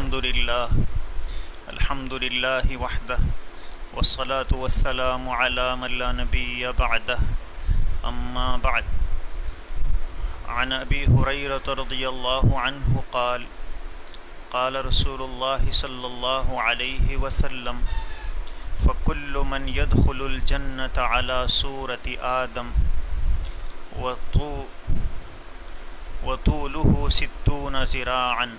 الحمد لله وحده والصلاة والسلام على من لا نبي بعده أما بعد. عن أبي هريرة رضي الله عنه قال قال رسول الله صلى الله عليه وسلم فكل من يدخل الجنة على صورة آدم وطوله 60 ذراعا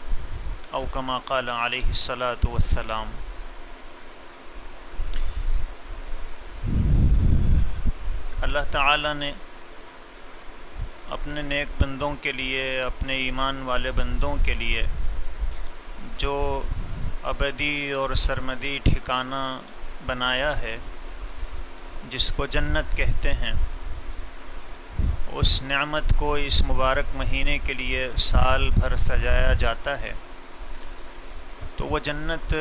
او كما قال علیہ الصلاۃ والسلام. اللہ تعالی نے اپنے نیک بندوں کے لیے، اپنے ایمان والے بندوں کے لیے جو ابدی اور سرمدی ٹھکانہ بنایا ہے، جس کو جنت کہتے ہیں، اس نعمت کو اس مبارک مہینے کے لیے سال بھر سجایا جاتا ہے. تو وہ جنت،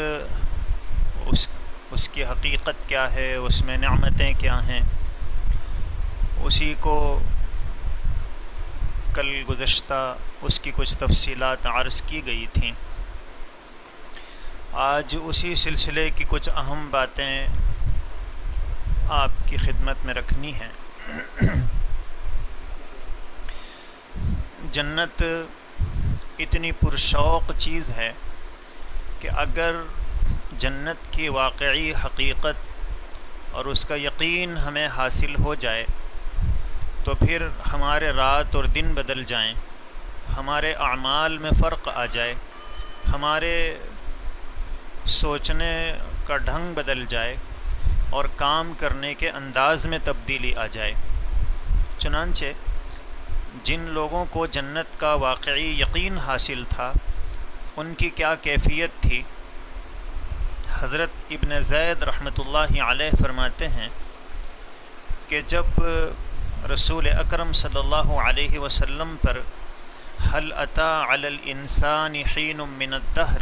اس کی حقیقت کیا ہے، اس میں نعمتیں کیا ہیں، اسی کو کل گزشتہ اس کی کچھ تفصیلات عرض کی گئی تھیں. آج اسی سلسلے کی کچھ اہم باتیں آپ کی خدمت میں رکھنی ہیں. جنت اتنی پرشوق چیز ہے کہ اگر جنت کی واقعی حقیقت اور اس کا یقین ہمیں حاصل ہو جائے تو پھر ہمارے رات اور دن بدل جائیں، ہمارے اعمال میں فرق آ جائے، ہمارے سوچنے کا ڈھنگ بدل جائے اور کام کرنے کے انداز میں تبدیلی آ جائے. چنانچہ جن لوگوں کو جنت کا واقعی یقین حاصل تھا، ان کی کیا کیفیت تھی. حضرت ابن زید رحمۃ اللہ علیہ فرماتے ہیں کہ جب رسول اکرم صلی اللہ علیہ وسلم پر هل اتی علی الانسان حین من الدہر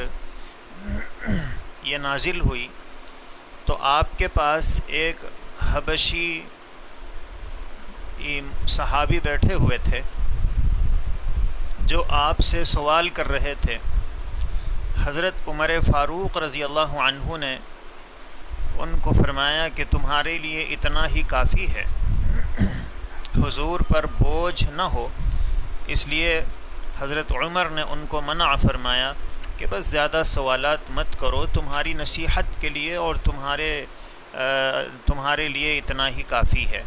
یہ نازل ہوئی تو آپ کے پاس ایک حبشی صحابی بیٹھے ہوئے تھے جو آپ سے سوال کر رہے تھے. حضرت عمر فاروق رضی اللہ عنہ نے ان کو فرمایا کہ تمہارے لیے اتنا ہی کافی ہے، حضور پر بوجھ نہ ہو. اس لیے حضرت عمر نے ان کو منع فرمایا کہ بس زیادہ سوالات مت کرو، تمہاری نصیحت کے لیے اور تمہارے لیے اتنا ہی کافی ہے.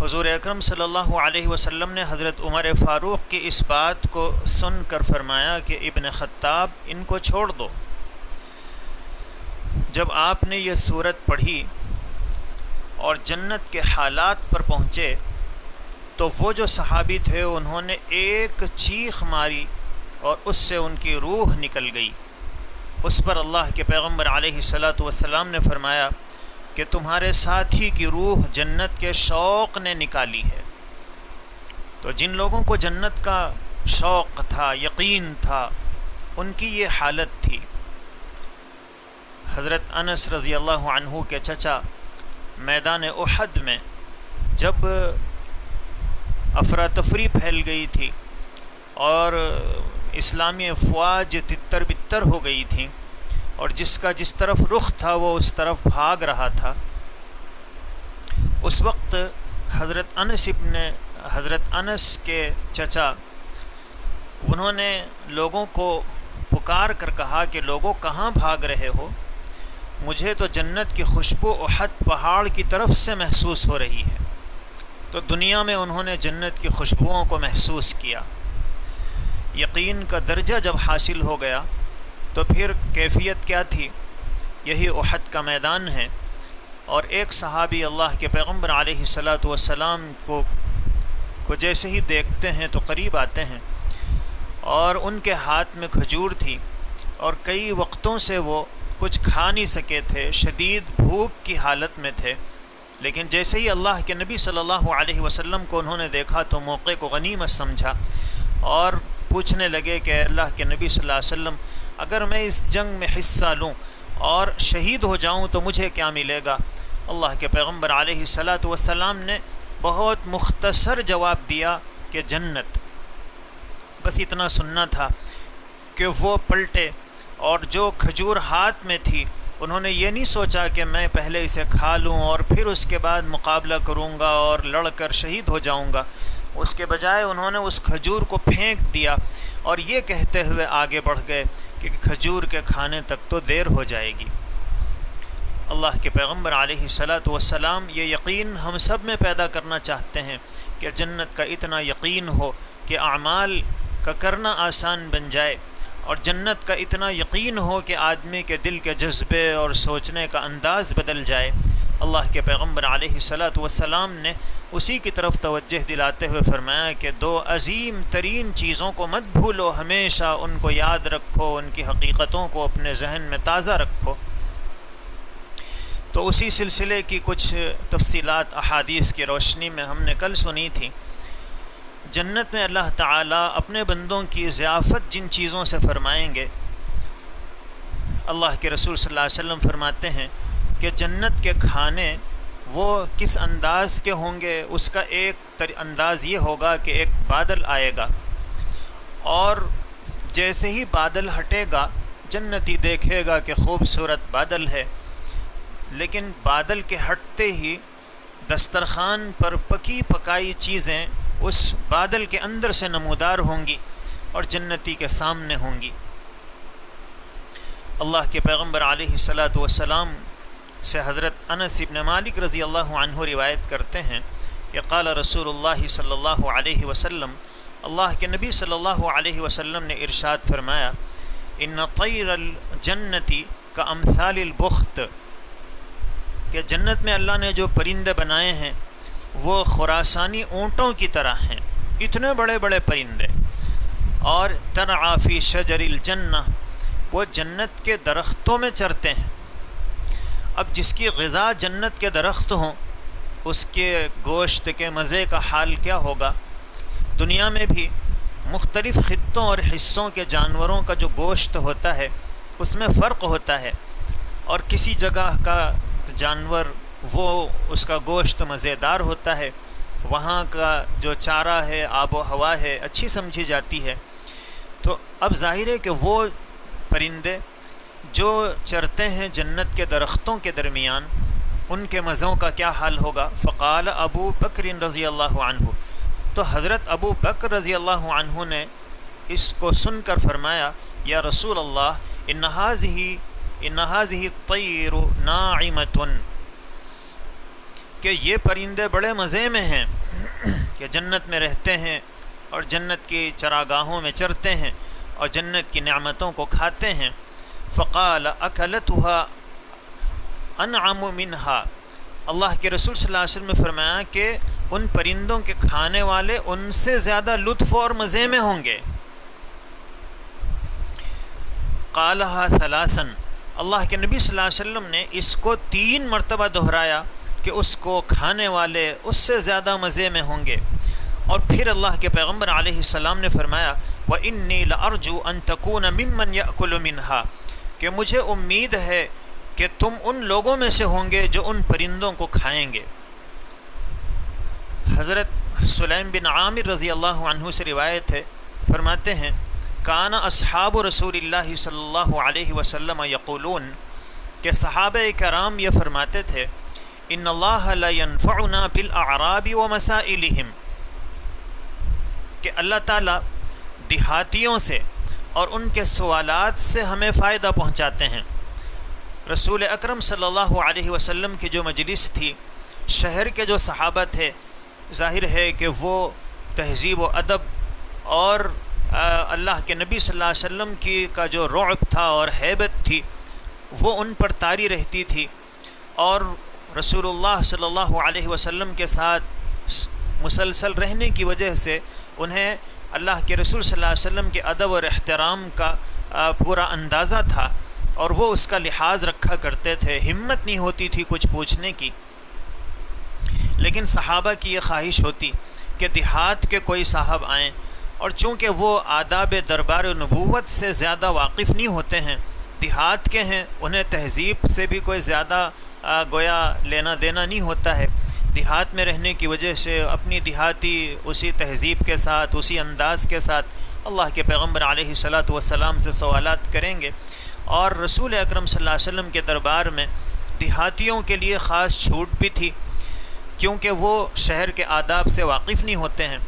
حضور اکرم صلی اللہ علیہ وسلم نے حضرت عمر فاروق کی اس بات کو سن کر فرمایا کہ ابن خطاب، ان کو چھوڑ دو. جب آپ نے یہ سورت پڑھی اور جنت کے حالات پر پہنچے تو وہ جو صحابی تھے انہوں نے ایک چیخ ماری اور اس سے ان کی روح نکل گئی. اس پر اللہ کے پیغمبر علیہ الصلاۃ والسلام نے فرمایا کہ تمہارے ساتھی کی روح جنت کے شوق نے نکالی ہے. تو جن لوگوں کو جنت کا شوق تھا، یقین تھا، ان کی یہ حالت تھی. حضرت انس رضی اللہ عنہ کے چچا میدان احد میں جب افراتفری پھیل گئی تھی اور اسلامی افواج تتر بتر ہو گئی تھیں اور جس کا جس طرف رخ تھا وہ اس طرف بھاگ رہا تھا، اس وقت حضرت انس کے چچا انہوں نے لوگوں کو پکار کر کہا کہ لوگوں کہاں بھاگ رہے ہو، مجھے تو جنت کی خوشبو احد پہاڑ کی طرف سے محسوس ہو رہی ہے. تو دنیا میں انہوں نے جنت کی خوشبوؤں کو محسوس کیا. یقین کا درجہ جب حاصل ہو گیا تو پھر کیفیت کیا تھی؟ یہی احد کا میدان ہے. اور ایک صحابی اللہ کے پیغمبر علیہ الصلاۃ والسلام کو جیسے ہی دیکھتے ہیں تو قریب آتے ہیں اور ان کے ہاتھ میں کھجور تھی اور کئی وقتوں سے وہ کچھ کھا نہیں سکے تھے، شدید بھوک کی حالت میں تھے. لیکن جیسے ہی اللہ کے نبی صلی اللہ علیہ وسلم کو انہوں نے دیکھا تو موقع کو غنیمت سمجھا اور پوچھنے لگے کہ اللہ کے نبی صلی اللہ علیہ وسلم، اگر میں اس جنگ میں حصہ لوں اور شہید ہو جاؤں تو مجھے کیا ملے گا؟ اللہ کے پیغمبر علیہ الصلاۃ والسلام نے بہت مختصر جواب دیا کہ جنت. بس اتنا سننا تھا کہ وہ پلٹے، اور جو کھجور ہاتھ میں تھی انہوں نے یہ نہیں سوچا کہ میں پہلے اسے کھا لوں اور پھر اس کے بعد مقابلہ کروں گا اور لڑ کر شہید ہو جاؤں گا، اس کے بجائے انہوں نے اس کھجور کو پھینک دیا اور یہ کہتے ہوئے آگے بڑھ گئے کہ کھجور کے کھانے تک تو دیر ہو جائے گی۔ اللہ کے پیغمبر علیہ الصلاۃ والسلام یہ یقین ہم سب میں پیدا کرنا چاہتے ہیں کہ جنت کا اتنا یقین ہو کہ اعمال کا کرنا آسان بن جائے، اور جنت کا اتنا یقین ہو کہ آدمی کے دل کے جذبے اور سوچنے کا انداز بدل جائے۔ اللہ کے پیغمبر علیہ الصلاۃ والسلام نے اسی کی طرف توجہ دلاتے ہوئے فرمایا کہ دو عظیم ترین چیزوں کو مت بھولو، ہمیشہ ان کو یاد رکھو، ان کی حقیقتوں کو اپنے ذہن میں تازہ رکھو۔ تو اسی سلسلے کی کچھ تفصیلات احادیث کی روشنی میں ہم نے کل سنی تھی۔ جنت میں اللہ تعالیٰ اپنے بندوں کی ضیافت جن چیزوں سے فرمائیں گے، اللہ کے رسول صلی اللہ علیہ وسلم فرماتے ہیں کہ جنت کے کھانے وہ کس انداز کے ہوں گے۔ اس کا ایک انداز یہ ہوگا کہ ایک بادل آئے گا، اور جیسے ہی بادل ہٹے گا جنتی دیکھے گا کہ خوبصورت بادل ہے، لیکن بادل کے ہٹتے ہی دسترخوان پر پکی پکائی چیزیں اس بادل کے اندر سے نمودار ہوں گی اور جنتی کے سامنے ہوں گی۔ اللہ کے پیغمبر علیہ الصلاۃ والسلام سے حضرت انس بن مالک رضی اللہ عنہ روایت کرتے ہیں کہ قال رسول اللہ صلی اللہ علیہ وسلم، اللہ کے نبی صلی اللہ علیہ وسلم نے ارشاد فرمایا، ان طیر الجنت کامثال البخت، کہ جنت میں اللہ نے جو پرندے بنائے ہیں وہ خراسانی اونٹوں کی طرح ہیں، اتنے بڑے بڑے پرندے، اور ترعی فی شجر الجنہ، وہ جنت کے درختوں میں چرتے ہیں۔ اب جس کی غذا جنت کے درخت ہوں اس کے گوشت کے مزے کا حال کیا ہوگا۔ دنیا میں بھی مختلف خطوں اور حصوں کے جانوروں کا جو گوشت ہوتا ہے اس میں فرق ہوتا ہے، اور کسی جگہ کا جانور وہ اس کا گوشت مزیدار ہوتا ہے، وہاں کا جو چارہ ہے، آب و ہوا ہے، اچھی سمجھی جاتی ہے۔ تو اب ظاہر ہے کہ وہ پرندے جو چرتے ہیں جنت کے درختوں کے درمیان، ان کے مزوں کا کیا حال ہوگا۔ فقال ابو بکر رضی اللہ عنہ، تو حضرت ابو بکر رضی اللہ عنہ نے اس کو سن کر فرمایا، یا رسول اللہ ان هذه الطیر ناعمۃ، کہ یہ پرندے بڑے مزے میں ہیں، کہ جنت میں رہتے ہیں اور جنت کی چراگاہوں میں چرتے ہیں اور جنت کی نعمتوں کو کھاتے ہیں۔ فقال اکلتها انعم منها، اللہ کے رسول صلی اللہ علیہ وسلم نے فرمایا کہ ان پرندوں کے کھانے والے ان سے زیادہ لطف اور مزے میں ہوں گے۔ قالها ثلاثا، اللہ کے نبی صلی اللہ علیہ وسلم نے اس کو 3 مرتبہ دہرایا کہ اس کو کھانے والے اس سے زیادہ مزے میں ہوں گے، اور پھر اللہ کے پیغمبر علیہ السلام نے فرمایا، وَإِنِّي لَأَرْجُو أَن تَكُونَ مِمَّنْ يَأْكُلُ مِنْهَا، کہ مجھے امید ہے کہ تم ان لوگوں میں سے ہوں گے جو ان پرندوں کو کھائیں گے۔ حضرت سلیم بن عامر رضی اللہ عنہ سے روایت ہے، فرماتے ہیں، کان اصحاب رسول اللہ صلی اللہ علیہ وسلم یقولون، کہ صحابہ کرام یہ فرماتے تھے، ان اللہ لا ينفعنا بالاعراب ومسائلهم، کہ اللہ تعالیٰ دیہاتیوں سے اور ان کے سوالات سے ہمیں فائدہ پہنچاتے ہیں۔ رسول اکرم صلی اللہ علیہ وسلم کی جو مجلس تھی، شہر کے جو صحابہ تھے، ظاہر ہے کہ وہ تہذیب و ادب اور اللہ کے نبی صلی اللہ علیہ وسلم کا جو رعب تھا اور ہیبت تھی وہ ان پر طاری رہتی تھی، اور رسول اللہ صلی اللہ علیہ وسلم کے ساتھ مسلسل رہنے کی وجہ سے انہیں اللہ کے رسول صلی اللہ علیہ وسلم کے ادب اور احترام کا پورا اندازہ تھا، اور وہ اس کا لحاظ رکھا کرتے تھے، ہمت نہیں ہوتی تھی کچھ پوچھنے کی۔ لیکن صحابہ کی یہ خواہش ہوتی کہ دیہات کے کوئی صاحب آئیں، اور چونکہ وہ آداب دربار نبوت سے زیادہ واقف نہیں ہوتے ہیں، دیہات کے ہیں، انہیں تہذیب سے بھی کوئی زیادہ گویا لینا دینا نہیں ہوتا ہے، دیہات میں رہنے کی وجہ سے اپنی دیہاتی اسی تہذیب کے ساتھ، اسی انداز کے ساتھ اللہ کے پیغمبر علیہ الصلاۃ والسلام سے سوالات کریں گے، اور رسول اکرم صلی اللہ علیہ وسلم کے دربار میں دیہاتیوں کے لیے خاص چھوٹ بھی تھی، کیونکہ وہ شہر کے آداب سے واقف نہیں ہوتے ہیں۔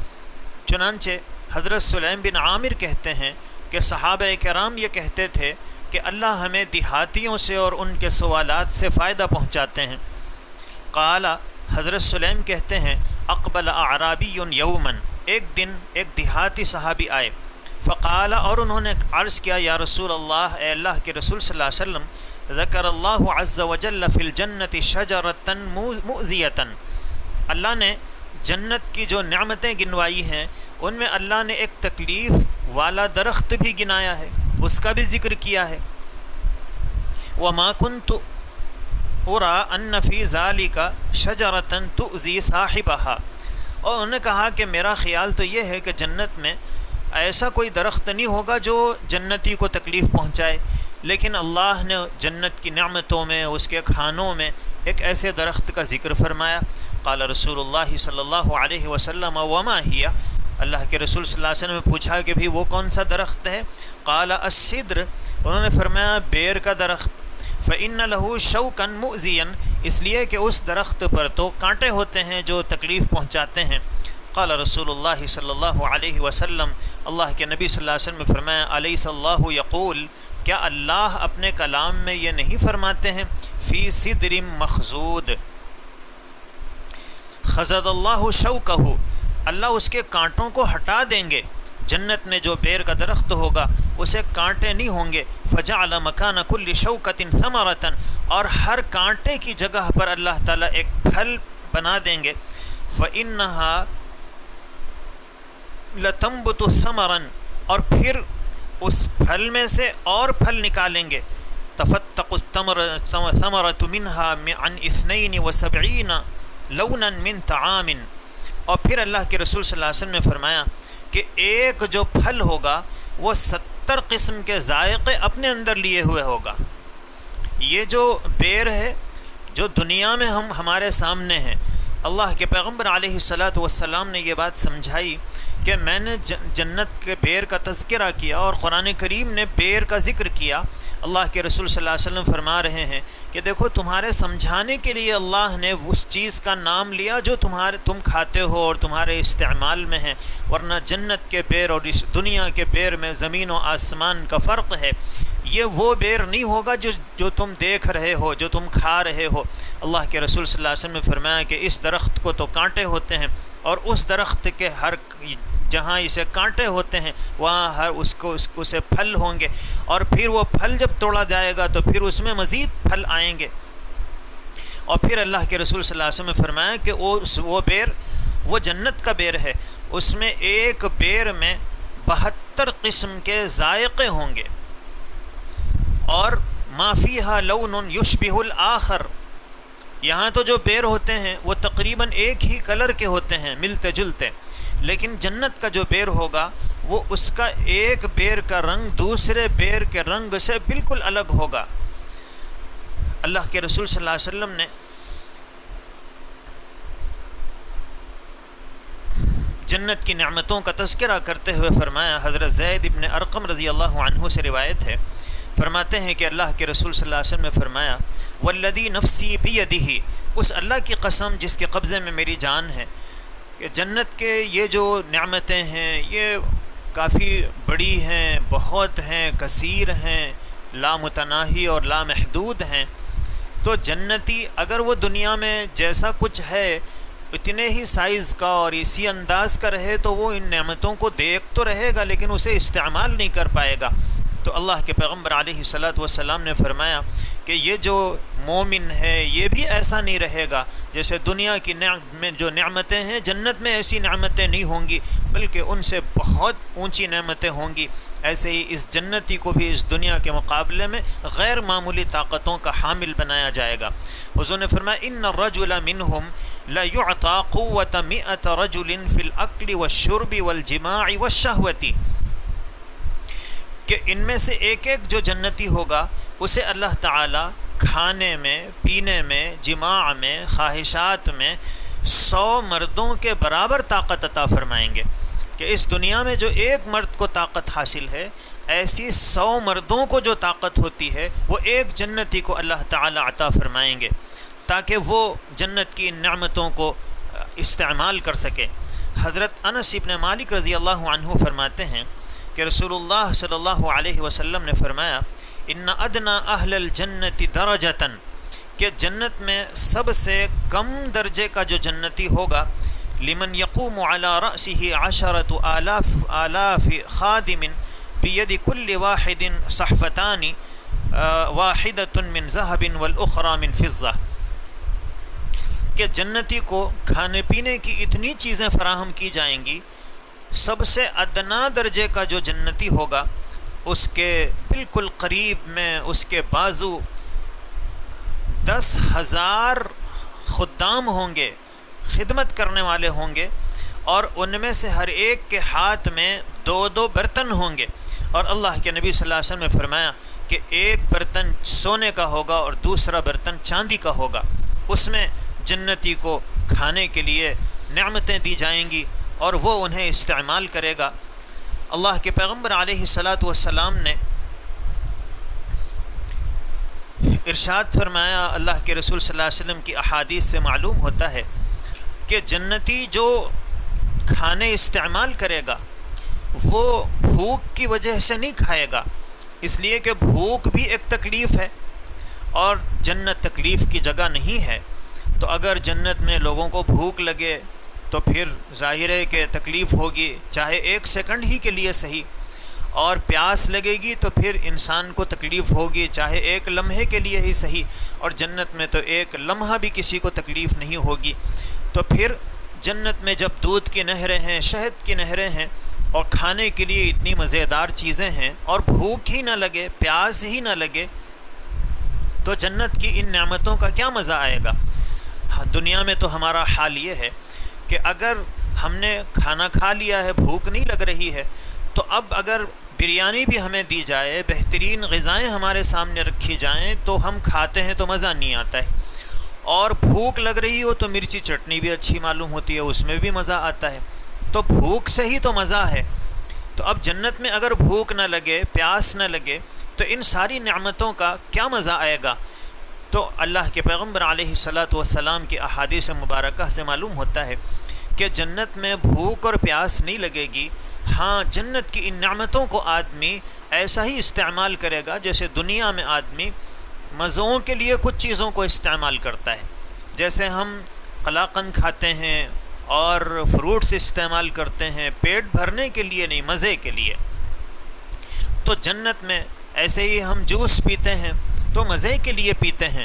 چنانچہ حضرت سلیم بن عامر کہتے ہیں کہ صحابہ کرام یہ کہتے تھے کہ اللہ ہمیں دیہاتیوں سے اور ان کے سوالات سے فائدہ پہنچاتے ہیں۔ قال، حضرت سلیم کہتے ہیں اقبل اعرابی یوما، ایک دن ایک دیہاتی صحابی آئے، فقال، اور انہوں نے عرض کیا، یا رسول اللہ، اے اللہ کے رسول صلی اللہ علیہ وسلم، ذکر اللہ عز وجل فی الجنت شجرۃ مؤذیۃ، اللہ نے جنت کی جو نعمتیں گنوائی ہیں ان میں اللہ نے ایک تکلیف والا درخت بھی گنایا ہے، اس کا بھی ذکر کیا ہے۔ وما كنت ارى ان فی ذلک شجرۃ تؤذی صاحبها، اور انہوں نے کہا کہ میرا خیال تو یہ ہے کہ جنت میں ایسا کوئی درخت نہیں ہوگا جو جنتی کو تکلیف پہنچائے، لیکن اللہ نے جنت کی نعمتوں میں، اس کے کھانوں میں ایک ایسے درخت کا ذکر فرمایا۔ قال رسول اللہ صلی اللہ علیہ وسلم وما ہی، اللہ کے رسول صلی اللہ علیہ وسلم نے پوچھا کہ بھی وہ کون سا درخت ہے؟ قال السدر، انہوں نے فرمایا بیر کا درخت۔ فإن له شوكا مؤذيا، اس لیے کہ اس درخت پر تو کانٹے ہوتے ہیں جو تکلیف پہنچاتے ہیں۔ قال رسول اللہ صلی اللہ علیہ وسلم، اللہ کے نبی صلی اللہ علیہ وسلم نے فرمایا الیس اللہ یقول، کیا اللہ اپنے کلام میں یہ نہیں فرماتے ہیں فی صدر مخضود خضد اللہ شوکہ، اللہ اس کے کانٹوں کو ہٹا دیں گے، جنت میں جو بیر کا درخت ہوگا اسے کانٹے نہیں ہوں گے، فجعل مکان کل شوکۃ ثمرۃ، اور ہر کانٹے کی جگہ پر اللہ تعالیٰ ایک پھل بنا دیں گے، فإنہا لتنبت ثمرا، اور پھر اس پھل میں سے اور پھل نکالیں گے، تفتق الثمرۃ منها عن 72 لونا من طعام، اور پھر اللہ کے رسول صلی اللہ علیہ وسلم نے فرمایا کہ ایک جو پھل ہوگا وہ 70 قسم کے ذائقے اپنے اندر لیے ہوئے ہوگا۔ یہ جو بیر ہے جو دنیا میں ہمارے سامنے ہے، اللہ کے پیغمبر علیہ الصلاۃ والسلام نے یہ بات سمجھائی کہ میں نے جنت کے بیر کا تذکرہ کیا اور قرآن کریم نے بیر کا ذکر کیا۔ اللہ کے رسول صلی اللہ علیہ وسلم فرما رہے ہیں کہ دیکھو تمہارے سمجھانے کے لیے اللہ نے اس چیز کا نام لیا جو تم کھاتے ہو اور تمہارے استعمال میں ہے، ورنہ جنت کے بیر اور اس دنیا کے بیر میں زمین و آسمان کا فرق ہے۔ یہ وہ بیر نہیں ہوگا جو تم دیکھ رہے ہو، جو تم کھا رہے ہو۔ اللہ کے رسول صلی اللہ علیہ وسلم نے فرمایا کہ اس درخت کو تو کانٹے ہوتے ہیں، اور اس درخت کے ہر جہاں اسے کانٹے ہوتے ہیں وہاں ہر اس سے پھل ہوں گے، اور پھر وہ پھل جب توڑا جائے گا تو پھر اس میں مزید پھل آئیں گے۔ اور پھر اللہ کے رسول صلی اللہ علیہ وسلم نے فرمایا کہ وہ بیر وہ جنت کا بیر ہے، اس میں ایک بیر میں 72 قسم کے ذائقے ہوں گے، اور ما فیہا لون یشبہ الآخر، یہاں تو جو بیر ہوتے ہیں وہ تقریباً ایک ہی کلر کے ہوتے ہیں، ملتے جلتے، لیکن جنت کا جو بیر ہوگا وہ اس کا ایک بیر کا رنگ دوسرے بیر کے رنگ سے بالکل الگ ہوگا۔ اللہ کے رسول صلی اللہ علیہ وسلم نے جنت کی نعمتوں کا تذکرہ کرتے ہوئے فرمایا، حضرت زید ابن ارقم رضی اللہ عنہ سے روایت ہے، فرماتے ہیں کہ اللہ کے رسول صلی اللہ علیہ وسلم نے فرمایا والذی نفسی بیدہ، اس اللہ کی قسم جس کے قبضے میں میری جان ہے، کہ جنت کے یہ جو نعمتیں ہیں یہ کافی بڑی ہیں، بہت ہیں، کثیر ہیں، لامتناہی اور لامحدود ہیں۔ تو جنتی اگر وہ دنیا میں جیسا کچھ ہے اتنے ہی سائز کا اور اسی انداز کا رہے تو وہ ان نعمتوں کو دیکھ تو رہے گا لیکن اسے استعمال نہیں کر پائے گا۔ تو اللہ کے پیغمبر علیہ الصلاۃ والسلام نے فرمایا کہ یہ جو مومن ہے یہ بھی ایسا نہیں رہے گا، جیسے دنیا کی میں جو نعمتیں ہیں جنت میں ایسی نعمتیں نہیں ہوں گی بلکہ ان سے بہت اونچی نعمتیں ہوں گی، ایسے ہی اس جنتی کو بھی اس دنیا کے مقابلے میں غیر معمولی طاقتوں کا حامل بنایا جائے گا۔ حضور نے فرمایا ان الرجل منہم ليعطى قوة 100 رجل في الأكل والشرب والجماع والشهوة، کہ ان میں سے ایک ایک جو جنتی ہوگا اسے اللہ تعالی کھانے میں، پینے میں، جماع میں، خواہشات میں 100 مردوں کے برابر طاقت عطا فرمائیں گے، کہ اس دنیا میں جو ایک مرد کو طاقت حاصل ہے، ایسی 100 مردوں کو جو طاقت ہوتی ہے وہ ایک جنتی کو اللہ تعالی عطا فرمائیں گے، تاکہ وہ جنت کی نعمتوں کو استعمال کر سکے۔ حضرت انس ابن مالک رضی اللہ عنہ فرماتے ہیں کہ رسول اللہ صلی اللہ علیہ وسلم نے فرمایا، ان ادنی اہل الجنت درجۃ، کہ جنت میں سب سے کم درجے کا جو جنتی ہوگا، لمن یقوم علی رأسہ 10,000 خادم بید کل واحد صحفتان واحدۃ من ذہب والاخری من فضہ، کہ جنتی کو کھانے پینے کی اتنی چیزیں فراہم کی جائیں گی، سب سے ادنا درجے کا جو جنتی ہوگا اس کے بالکل قریب میں اس کے بازو 10,000 خدام ہوں گے، خدمت کرنے والے ہوں گے، اور ان میں سے ہر ایک کے ہاتھ میں 2 برتن ہوں گے، اور اللہ کے نبی صلی اللہ علیہ وسلم نے فرمایا کہ ایک برتن سونے کا ہوگا اور دوسرا برتن چاندی کا ہوگا، اس میں جنتی کو کھانے کے لیے نعمتیں دی جائیں گی اور وہ انہیں استعمال کرے گا۔ اللہ کے پیغمبر علیہ الصلاۃ والسلام نے ارشاد فرمایا، اللہ کے رسول صلی اللہ علیہ وسلم کی احادیث سے معلوم ہوتا ہے کہ جنتی جو کھانے استعمال کرے گا وہ بھوک کی وجہ سے نہیں کھائے گا، اس لیے کہ بھوک بھی ایک تکلیف ہے اور جنت تکلیف کی جگہ نہیں ہے۔ تو اگر جنت میں لوگوں کو بھوک لگے تو پھر ظاہر ہے کہ تکلیف ہوگی، چاہے 1 سیکنڈ ہی کے لیے صحیح، اور پیاس لگے گی تو پھر انسان کو تکلیف ہوگی، چاہے 1 لمحے کے لیے ہی صحیح، اور جنت میں تو 1 لمحہ بھی کسی کو تکلیف نہیں ہوگی۔ تو پھر جنت میں جب دودھ کی نہریں ہیں، شہد کی نہریں ہیں، اور کھانے کے لیے اتنی مزیدار چیزیں ہیں، اور بھوک ہی نہ لگے، پیاس ہی نہ لگے، تو جنت کی ان نعمتوں کا کیا مزہ آئے گا؟ دنیا میں تو ہمارا حال یہ ہے کہ اگر ہم نے کھانا کھا لیا ہے، بھوک نہیں لگ رہی ہے، تو اب اگر بریانی بھی ہمیں دی جائے، بہترین غذائیں ہمارے سامنے رکھی جائیں، تو ہم کھاتے ہیں تو مزہ نہیں آتا ہے، اور بھوک لگ رہی ہو تو مرچی چٹنی بھی اچھی معلوم ہوتی ہے، اس میں بھی مزہ آتا ہے، تو بھوک سے ہی تو مزہ ہے۔ تو اب جنت میں اگر بھوک نہ لگے، پیاس نہ لگے، تو ان ساری نعمتوں کا کیا مزہ آئے گا؟ تو اللہ کے پیغمبر علیہ الصلاۃ والسلام کی احادیث مبارکہ سے معلوم ہوتا ہے کہ جنت میں بھوک اور پیاس نہیں لگے گی، ہاں جنت کی ان نعمتوں کو آدمی ایسا ہی استعمال کرے گا جیسے دنیا میں آدمی مزوں کے لیے کچھ چیزوں کو استعمال کرتا ہے، جیسے ہم قلاقند کھاتے ہیں اور فروٹس استعمال کرتے ہیں پیٹ بھرنے کے لیے نہیں، مزے کے لیے۔ تو جنت میں ایسے ہی ہم جوس پیتے ہیں تو مزے کے لیے پیتے ہیں۔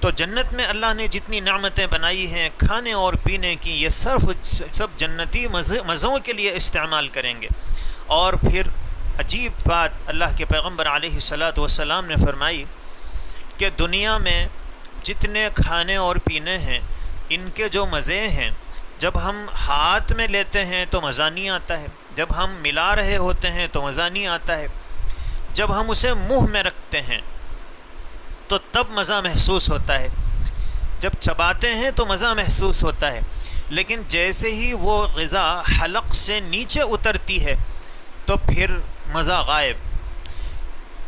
تو جنت میں اللہ نے جتنی نعمتیں بنائی ہیں کھانے اور پینے کی، یہ سب جنتی مزوں کے لیے استعمال کریں گے۔ اور پھر عجیب بات اللہ کے پیغمبر علیہ الصلاۃ والسلام نے فرمائی کہ دنیا میں جتنے کھانے اور پینے ہیں ان کے جو مزے ہیں، جب ہم ہاتھ میں لیتے ہیں تو مزہ نہیں آتا ہے، جب ہم ملا رہے ہوتے ہیں تو مزہ نہیں آتا ہے، جب ہم اسے منہ میں رکھتے ہیں تو تب مزہ محسوس ہوتا ہے، جب چباتے ہیں تو مزہ محسوس ہوتا ہے، لیکن جیسے ہی وہ غذا حلق سے نیچے اترتی ہے تو پھر مزہ غائب۔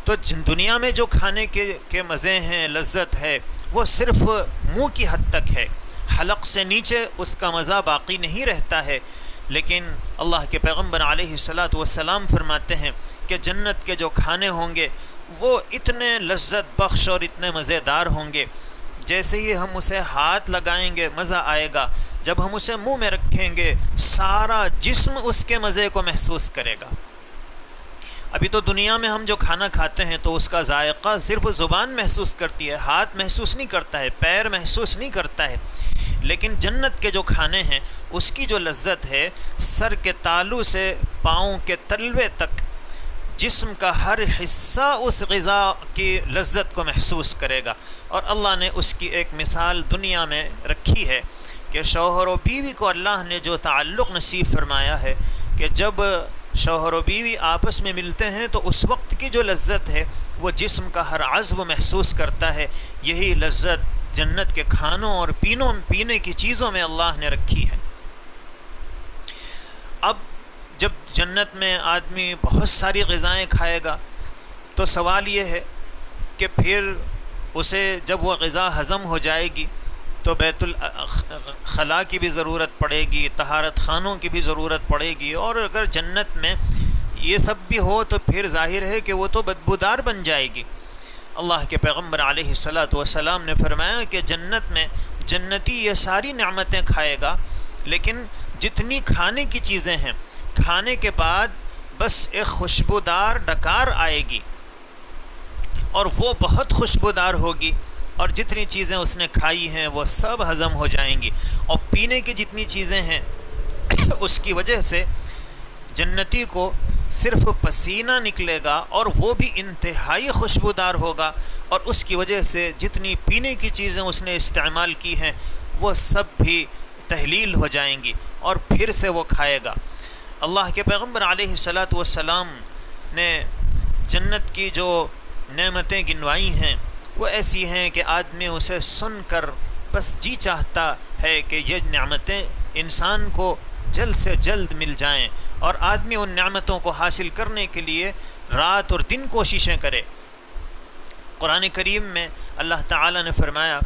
تو دنیا میں جو کھانے کے مزے ہیں، لذت ہے، وہ صرف منہ کی حد تک ہے، حلق سے نیچے اس کا مزہ باقی نہیں رہتا ہے۔ لیکن اللہ کے پیغمبر علیہ الصلاۃ والسلام فرماتے ہیں کہ جنت کے جو کھانے ہوں گے وہ اتنے لذت بخش اور اتنے مزیدار ہوں گے، جیسے ہی ہم اسے ہاتھ لگائیں گے مزہ آئے گا، جب ہم اسے منہ میں رکھیں گے سارا جسم اس کے مزے کو محسوس کرے گا۔ ابھی تو دنیا میں ہم جو کھانا کھاتے ہیں تو اس کا ذائقہ صرف زبان محسوس کرتی ہے، ہاتھ محسوس نہیں کرتا ہے، پیر محسوس نہیں کرتا ہے، لیکن جنت کے جو کھانے ہیں اس کی جو لذت ہے، سر کے تالو سے پاؤں کے تلوے تک جسم کا ہر حصہ اس غذا کی لذت کو محسوس کرے گا۔ اور اللہ نے اس کی ایک مثال دنیا میں رکھی ہے کہ شوہر و بیوی کو اللہ نے جو تعلق نصیب فرمایا ہے کہ جب شوہر و بیوی آپس میں ملتے ہیں تو اس وقت کی جو لذت ہے وہ جسم کا ہر عضو محسوس کرتا ہے، یہی لذت جنت کے کھانوں اور پینے کی چیزوں میں اللہ نے رکھی ہے۔ اب جب جنت میں آدمی بہت ساری غذائیں کھائے گا تو سوال یہ ہے کہ پھر اسے جب وہ غذا ہضم ہو جائے گی تو بیت الخلاء کی بھی ضرورت پڑے گی، طہارت خانوں کی بھی ضرورت پڑے گی، اور اگر جنت میں یہ سب بھی ہو تو پھر ظاہر ہے کہ وہ تو بدبودار بن جائے گی۔ اللہ کے پیغمبر علیہ الصلاۃ والسلام نے فرمایا کہ جنت میں جنتی یہ ساری نعمتیں کھائے گا، لیکن جتنی کھانے کی چیزیں ہیں، کھانے کے بعد بس ایک خوشبودار ڈکار آئے گی اور وہ بہت خوشبودار ہوگی، اور جتنی چیزیں اس نے کھائی ہیں وہ سب ہضم ہو جائیں گی، اور پینے کی جتنی چیزیں ہیں اس کی وجہ سے جنتی کو صرف پسینہ نکلے گا اور وہ بھی انتہائی خوشبودار ہوگا، اور اس کی وجہ سے جتنی پینے کی چیزیں اس نے استعمال کی ہیں وہ سب بھی تحلیل ہو جائیں گی اور پھر سے وہ کھائے گا۔ اللہ کے پیغمبر علیہ الصلاۃ والسلام نے جنت کی جو نعمتیں گنوائی ہیں وہ ایسی ہیں کہ آدمی اسے سن کر بس جی چاہتا ہے کہ یہ نعمتیں انسان کو جلد سے جلد مل جائیں، اور آدمی ان نعمتوں کو حاصل کرنے کے لیے رات اور دن کوششیں کرے۔ قرآن کریم میں اللہ تعالی نے فرمایا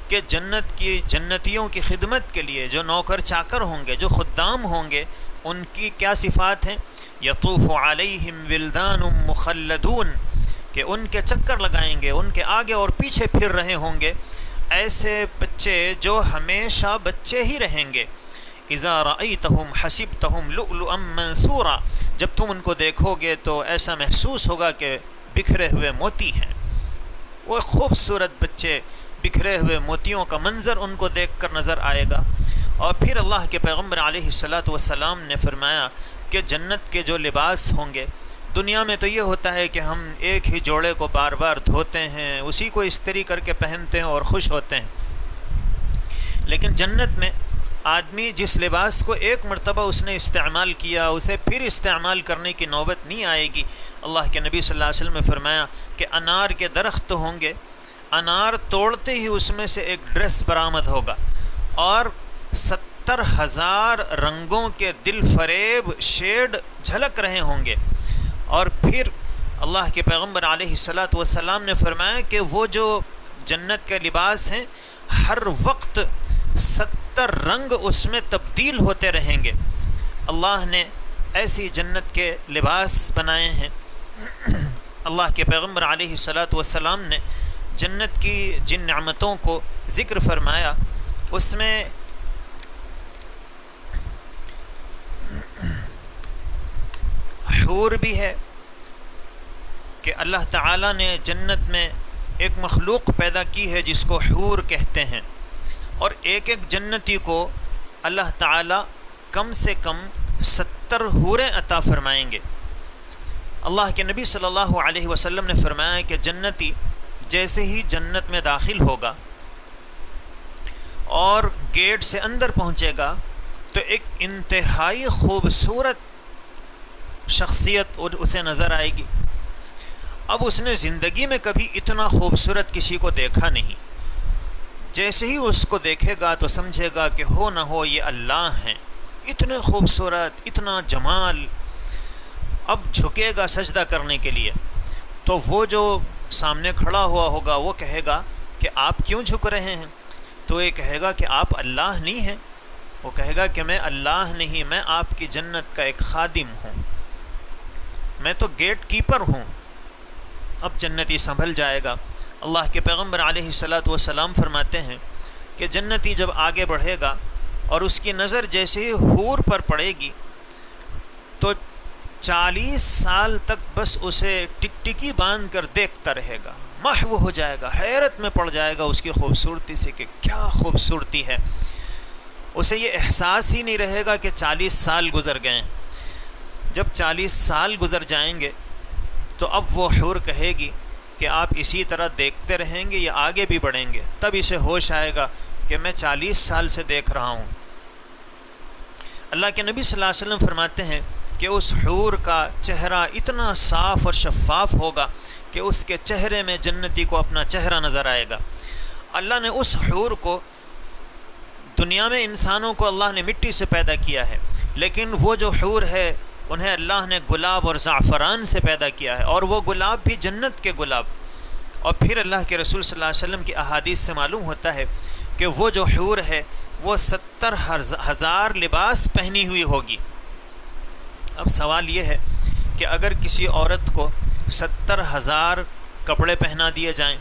کہ جنتیوں کی خدمت کے لیے جو نوکر چاکر ہوں گے، جو خدام ہوں گے، ان کی کیا صفات ہیں؟ یطوف علیہم ولدان مخلدون، کہ ان کے چکر لگائیں گے، ان کے آگے اور پیچھے پھر رہے ہوں گے ایسے بچے جو ہمیشہ بچے ہی رہیں گے۔ اذا رأیتہم حسبتہم لؤلؤا منثورا، جب تم ان کو دیکھو گے تو ایسا محسوس ہوگا کہ بکھرے ہوئے موتی ہیں۔ وہ خوبصورت بچے، بکھرے ہوئے موتیوں کا منظر ان کو دیکھ کر نظر آئے گا۔ اور پھر اللہ کے پیغمبر علیہ الصلاۃ والسلام نے فرمایا کہ جنت کے جو لباس ہوں گے، دنیا میں تو یہ ہوتا ہے کہ ہم ایک ہی جوڑے کو بار بار دھوتے ہیں، اسی کو استری کر کے پہنتے ہیں اور خوش ہوتے ہیں، لیکن جنت میں آدمی جس لباس کو ایک مرتبہ اس نے استعمال کیا اسے پھر استعمال کرنے کی نوبت نہیں آئے گی۔ اللہ کے نبی صلی اللہ علیہ وسلم نے فرمایا کہ انار کے درخت ہوں گے، انار توڑتے ہی اس میں سے ایک ڈریس برآمد ہوگا، اور 70,000 رنگوں کے دل فریب شیڈ جھلک رہے ہوں گے۔ اور پھر اللہ کے پیغمبر علیہ الصلاۃ والسلام نے فرمایا کہ وہ جو جنت کے لباس ہیں ہر وقت 70 رنگ اس میں تبدیل ہوتے رہیں گے۔ اللہ نے ایسی جنت کے لباس بنائے ہیں۔ اللہ کے پیغمبر علیہ الصلاۃ والسلام نے جنت کی جن نعمتوں کو ذکر فرمایا اس میں حور بھی ہے، کہ اللہ تعالیٰ نے جنت میں ایک مخلوق پیدا کی ہے جس کو حور کہتے ہیں، اور ایک ایک جنتی کو اللہ تعالیٰ کم سے کم 70 حوریں عطا فرمائیں گے۔ اللہ کے نبی صلی اللہ علیہ وسلم نے فرمایا کہ جنتی جیسے ہی جنت میں داخل ہوگا اور گیٹ سے اندر پہنچے گا تو ایک انتہائی خوبصورت شخصیت اسے نظر آئے گی۔ اب اس نے زندگی میں کبھی اتنا خوبصورت کسی کو دیکھا نہیں، جیسے ہی اس کو دیکھے گا تو سمجھے گا کہ ہو نہ ہو یہ اللہ ہیں، اتنے خوبصورت، اتنا جمال۔ اب جھکے گا سجدہ کرنے کے لیے تو وہ جو سامنے کھڑا ہوا ہوگا وہ کہے گا کہ آپ کیوں جھک رہے ہیں؟ تو یہ کہے گا کہ آپ اللہ نہیں ہیں۔ وہ کہے گا کہ میں اللہ نہیں، میں آپ کی جنت کا ایک خادم ہوں، میں تو گیٹ کیپر ہوں۔ اب جنتی سنبھل جائے گا۔ اللہ کے پیغمبر علیہ الصلاۃ والسلام فرماتے ہیں کہ جنتی جب آگے بڑھے گا اور اس کی نظر جیسے ہی حور پر پڑے گی تو 40 سال تک بس اسے ٹکٹکی باندھ کر دیکھتا رہے گا، محو ہو جائے گا، حیرت میں پڑ جائے گا اس کی خوبصورتی سے کہ کیا خوبصورتی ہے۔ اسے یہ احساس ہی نہیں رہے گا کہ 40 سال گزر گئے۔ جب 40 سال گزر جائیں گے تو اب وہ حور کہے گی کہ آپ اسی طرح دیکھتے رہیں گے یا آگے بھی بڑھیں گے؟ تب اسے ہوش آئے گا کہ میں 40 سال سے دیکھ رہا ہوں۔ اللہ کے نبی صلی اللہ علیہ وسلم فرماتے ہیں کہ اس حور کا چہرہ اتنا صاف اور شفاف ہوگا کہ اس کے چہرے میں جنتی کو اپنا چہرہ نظر آئے گا۔ اللہ نے اس حور کو، دنیا میں انسانوں کو اللہ نے مٹی سے پیدا کیا ہے، لیکن وہ جو حور ہے انہیں اللہ نے گلاب اور زعفران سے پیدا کیا ہے، اور وہ گلاب بھی جنت کے گلاب۔ اور پھر اللہ کے رسول صلی اللہ علیہ وسلم کی احادیث سے معلوم ہوتا ہے کہ وہ جو حور ہے وہ 70,000 لباس پہنی ہوئی ہوگی۔ اب سوال یہ ہے کہ اگر کسی عورت کو 70,000 کپڑے پہنا دیے جائیں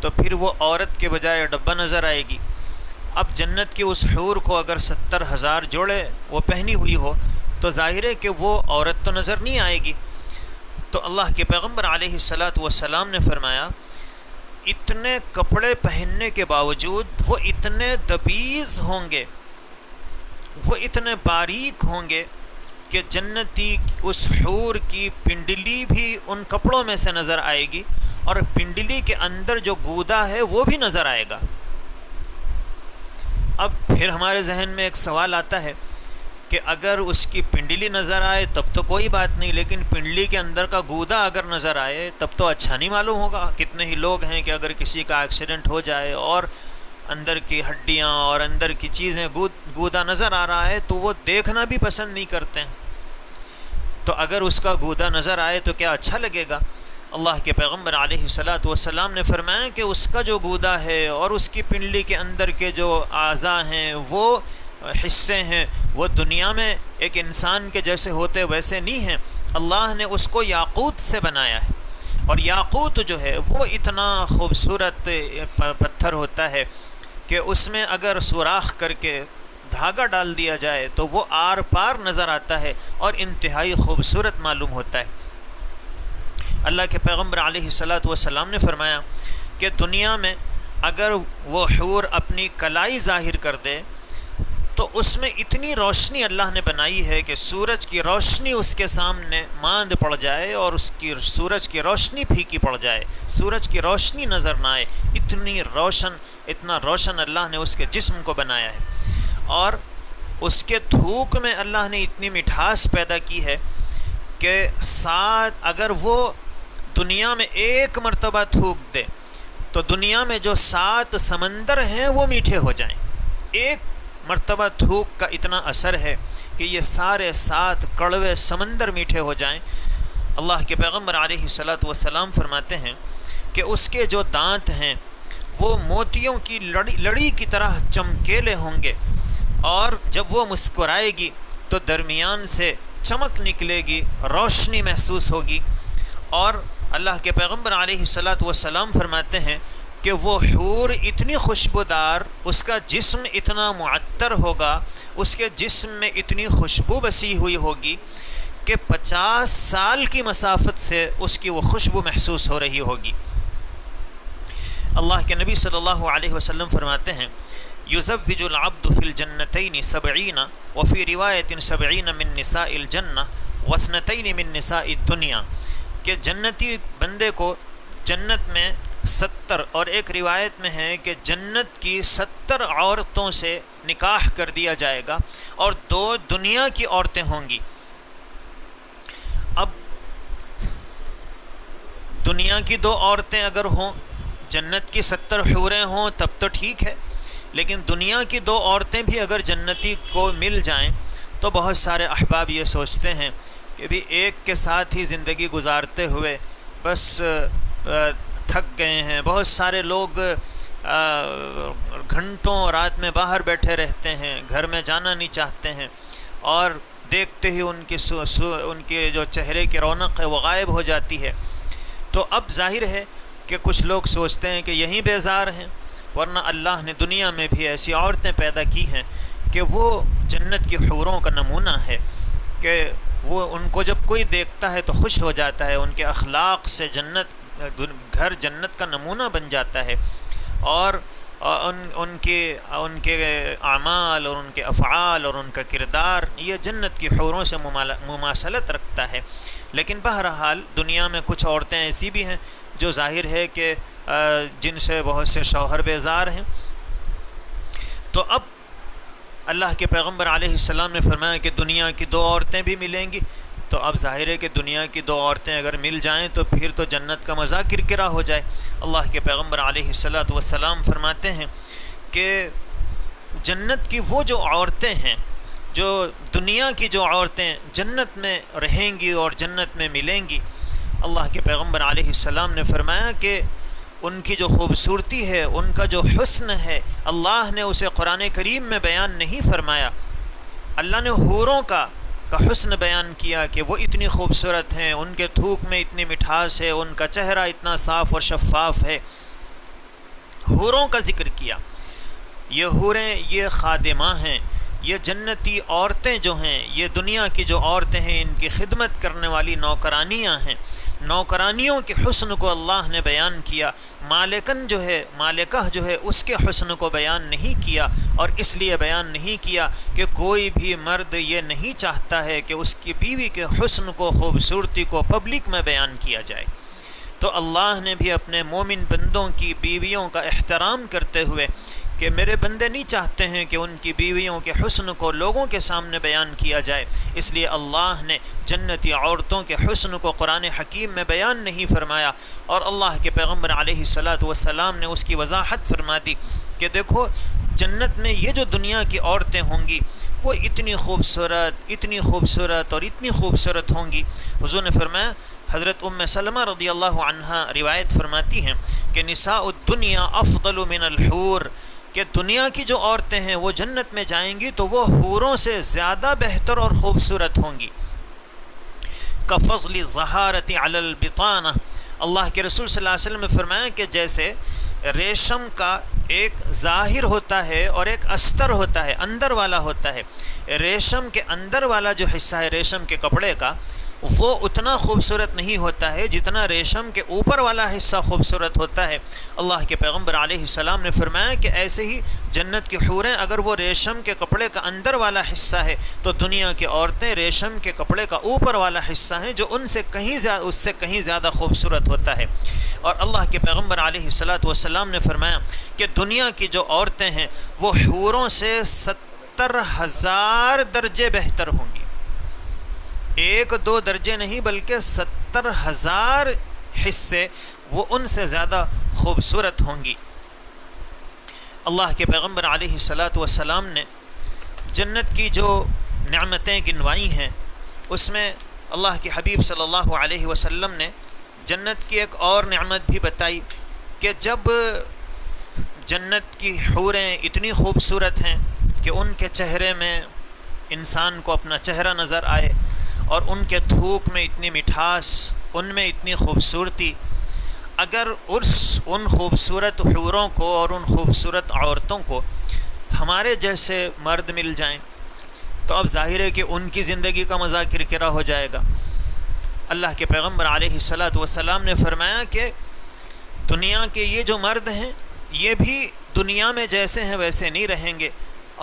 تو پھر وہ عورت کے بجائے ڈبہ نظر آئے گی۔ اب جنت کی اس حور کو اگر 70,000 جوڑے وہ پہنی ہوئی ہو تو ظاہر ہے کہ وہ عورت تو نظر نہیں آئے گی۔ تو اللہ کے پیغمبر علیہ الصلاۃ والسلام نے فرمایا اتنے کپڑے پہننے کے باوجود وہ اتنے دبیز ہوں گے، وہ اتنے باریک ہوں گے کہ جنتی اس حور کی پنڈلی بھی ان کپڑوں میں سے نظر آئے گی، اور پنڈلی کے اندر جو گودا ہے وہ بھی نظر آئے گا۔ اب پھر ہمارے ذہن میں ایک سوال آتا ہے کہ اگر اس کی پنڈلی نظر آئے تب تو کوئی بات نہیں، لیکن پنڈلی کے اندر کا گودا اگر نظر آئے تب تو اچھا نہیں معلوم ہوگا۔ کتنے ہی لوگ ہیں کہ اگر کسی کا ایکسیڈنٹ ہو جائے اور اندر کی ہڈیاں اور اندر کی چیزیں گودا نظر آ رہا ہے تو وہ دیکھنا بھی پسند نہیں کرتے ہیں۔ تو اگر اس کا گودا نظر آئے تو کیا اچھا لگے گا؟ اللہ کے پیغمبر علیہ الصلاۃ والسلام نے فرمایا کہ اس کا جو گودا ہے اور اس کی پنڈلی کے اندر کے جو اعضاء ہیں، وہ حصے ہیں، وہ دنیا میں ایک انسان کے جیسے ہوتے ویسے نہیں ہیں۔ اللہ نے اس کو یاقوت سے بنایا ہے، اور یاقوت جو ہے وہ اتنا خوبصورت پتھر ہوتا ہے کہ اس میں اگر سوراخ کر کے دھاگا ڈال دیا جائے تو وہ آر پار نظر آتا ہے اور انتہائی خوبصورت معلوم ہوتا ہے۔ اللہ کے پیغمبر علیہ الصلاۃ والسلام نے فرمایا کہ دنیا میں اگر وہ حور اپنی کلائی ظاہر کر دے تو اس میں اتنی روشنی اللہ نے بنائی ہے کہ سورج کی روشنی اس کے سامنے ماند پڑ جائے اور اس کی سورج کی روشنی پھیکی پڑ جائے، سورج کی روشنی نظر نہ آئے، اتنا روشن اللہ نے اس کے جسم کو بنایا ہے۔ اور اس کے تھوک میں اللہ نے اتنی مٹھاس پیدا کی ہے کہ اگر وہ دنیا میں ایک مرتبہ تھوک دے تو دنیا میں جو 7 سمندر ہیں وہ میٹھے ہو جائیں۔ ایک مرتبہ تھوک کا اتنا اثر ہے کہ یہ سارے 7 کڑوے سمندر میٹھے ہو جائیں۔ اللہ کے پیغمبر علیہ الصلاۃ والسلام فرماتے ہیں کہ اس کے جو دانت ہیں وہ موتیوں کی لڑی کی طرح چمکیلے ہوں گے، اور جب وہ مسکرائے گی تو درمیان سے چمک نکلے گی، روشنی محسوس ہوگی۔ اور اللہ کے پیغمبر علیہ الصلاۃ والسلام فرماتے ہیں کہ وہ حور اتنی خوشبودار، اس کا جسم اتنا معطر ہوگا، اس کے جسم میں اتنی خوشبو بسی ہوئی ہوگی کہ 50 سال کی مسافت سے اس کی وہ خوشبو محسوس ہو رہی ہوگی۔ اللہ کے نبی صلی اللہ علیہ وسلم فرماتے ہیں یزوج العبد فی الجنتین 70 وفی روایت 70 من نساء الجنہ و2 من نساء الدنیا، کہ جنتی بندے کو جنت میں 70، اور ایک روایت میں ہے کہ جنت کی 70 عورتوں سے نکاح کر دیا جائے گا اور 2 دنیا کی عورتیں ہوں گی۔ اب دنیا کی 2 عورتیں اگر ہوں، جنت کی 70 حوریں ہوں تب تو ٹھیک ہے، لیکن دنیا کی 2 عورتیں بھی اگر جنتی کو مل جائیں تو بہت سارے احباب یہ سوچتے ہیں کہ بھی ایک کے ساتھ ہی زندگی گزارتے ہوئے بس تھک گئے ہیں۔ بہت سارے لوگ گھنٹوں رات میں باہر بیٹھے رہتے ہیں، گھر میں جانا نہیں چاہتے ہیں، اور دیکھتے ہی ان کے جو چہرے کی رونق ہے وہ غائب ہو جاتی ہے۔ تو اب ظاہر ہے کہ کچھ لوگ سوچتے ہیں کہ یہیں بیزار ہیں، ورنہ اللہ نے دنیا میں بھی ایسی عورتیں پیدا کی ہیں کہ وہ جنت کی حوروں کا نمونہ ہے، کہ وہ ان کو جب کوئی دیکھتا ہے تو خوش ہو جاتا ہے، ان کے اخلاق سے گھر جنت کا نمونہ بن جاتا ہے، اور ان کے اعمال اور ان کے افعال اور ان کا کردار یہ جنت کی حوروں سے مماثلت رکھتا ہے۔ لیکن بہرحال دنیا میں کچھ عورتیں ایسی بھی ہیں جو ظاہر ہے کہ جن سے بہت سے شوہر بیزار ہیں۔ تو اب اللہ کے پیغمبر علیہ السلام نے فرمایا کہ دنیا کی 2 عورتیں بھی ملیں گی، تو اب ظاہر ہے کہ دنیا کی دو عورتیں اگر مل جائیں تو پھر تو جنت کا مزہ کرکرا ہو جائے۔ اللہ کے پیغمبر علیہ الصلاۃ والسلام فرماتے ہیں کہ جنت کی وہ جو عورتیں ہیں، جو دنیا کی جو عورتیں جنت میں رہیں گی اور جنت میں ملیں گی، اللہ کے پیغمبر علیہ السلام نے فرمایا کہ ان کی جو خوبصورتی ہے، ان کا جو حسن ہے، اللہ نے اسے قرآن کریم میں بیان نہیں فرمایا۔ اللہ نے حوروں کا حسن بیان کیا کہ وہ اتنی خوبصورت ہیں، ان کے تھوک میں اتنی مٹھاس ہے، ان کا چہرہ اتنا صاف اور شفاف ہے۔ حوروں کا ذکر کیا۔ یہ حوریں یہ خادمہ ہیں، یہ جنتی عورتیں جو ہیں، یہ دنیا کی جو عورتیں ہیں، ان کی خدمت کرنے والی نوکرانیاں ہیں۔ نوکرانیوں کے حسن کو اللہ نے بیان کیا، مالکن جو ہے، مالکہ جو ہے، اس کے حسن کو بیان نہیں کیا، اور اس لیے بیان نہیں کیا کہ کوئی بھی مرد یہ نہیں چاہتا ہے کہ اس کی بیوی کے حسن کو، خوبصورتی کو پبلک میں بیان کیا جائے۔ تو اللہ نے بھی اپنے مومن بندوں کی بیویوں کا احترام کرتے ہوئے کہ میرے بندے نہیں چاہتے ہیں کہ ان کی بیویوں کے حسن کو لوگوں کے سامنے بیان کیا جائے، اس لیے اللہ نے جنتی عورتوں کے حسن کو قرآن حکیم میں بیان نہیں فرمایا، اور اللہ کے پیغمبر علیہ الصلاۃ والسلام نے اس کی وضاحت فرما دی کہ دیکھو جنت میں یہ جو دنیا کی عورتیں ہوں گی وہ اتنی خوبصورت اور اتنی خوبصورت ہوں گی۔ حضور نے فرمایا، حضرت ام سلمہ رضی اللہ عنہا روایت فرماتی ہیں کہ نساء الدنیا افضل من الحور، کہ دنیا کی جو عورتیں ہیں وہ جنت میں جائیں گی تو وہ حوروں سے زیادہ بہتر اور خوبصورت ہوں گی۔ کفضل الزہارۃ علی البطانہ، اللہ کے رسول صلی اللہ علیہ وسلم نے فرمایا کہ جیسے ریشم کا ایک ظاہر ہوتا ہے اور ایک استر ہوتا ہے، اندر والا ہوتا ہے، ریشم کے اندر والا جو حصہ ہے ریشم کے کپڑے کا وہ اتنا خوبصورت نہیں ہوتا ہے جتنا ریشم کے اوپر والا حصہ خوبصورت ہوتا ہے۔ اللہ کے پیغمبر علیہ السلام نے فرمایا کہ ایسے ہی جنت کی حوریں اگر وہ ریشم کے کپڑے کا اندر والا حصہ ہے تو دنیا کی عورتیں ریشم کے کپڑے کا اوپر والا حصہ ہیں جو اس سے کہیں زیادہ خوبصورت ہوتا ہے۔ اور اللہ کے پیغمبر علیہ الصلاۃ والسلام نے فرمایا کہ دنیا کی جو عورتیں ہیں وہ حوروں سے 70,000 درجے بہتر ہوں گی، 1-2 درجے نہیں بلکہ 70,000 حصے وہ ان سے زیادہ خوبصورت ہوں گی۔ اللہ کے پیغمبر علیہ الصلاۃ والسلام نے جنت کی جو نعمتیں گنوائی ہیں اس میں اللہ کے حبیب صلی اللہ علیہ وسلم نے جنت کی ایک اور نعمت بھی بتائی کہ جب جنت کی حوریں اتنی خوبصورت ہیں کہ ان کے چہرے میں انسان کو اپنا چہرہ نظر آئے اور ان کے تھوک میں اتنی مٹھاس، ان میں اتنی خوبصورتی، اگر ان خوبصورت حوروں کو اور ان خوبصورت عورتوں کو ہمارے جیسے مرد مل جائیں تو اب ظاہر ہے کہ ان کی زندگی کا مزہ کرکرا ہو جائے گا۔ اللہ کے پیغمبر علیہ الصلاۃ والسلام نے فرمایا کہ دنیا کے یہ جو مرد ہیں یہ بھی دنیا میں جیسے ہیں ویسے نہیں رہیں گے۔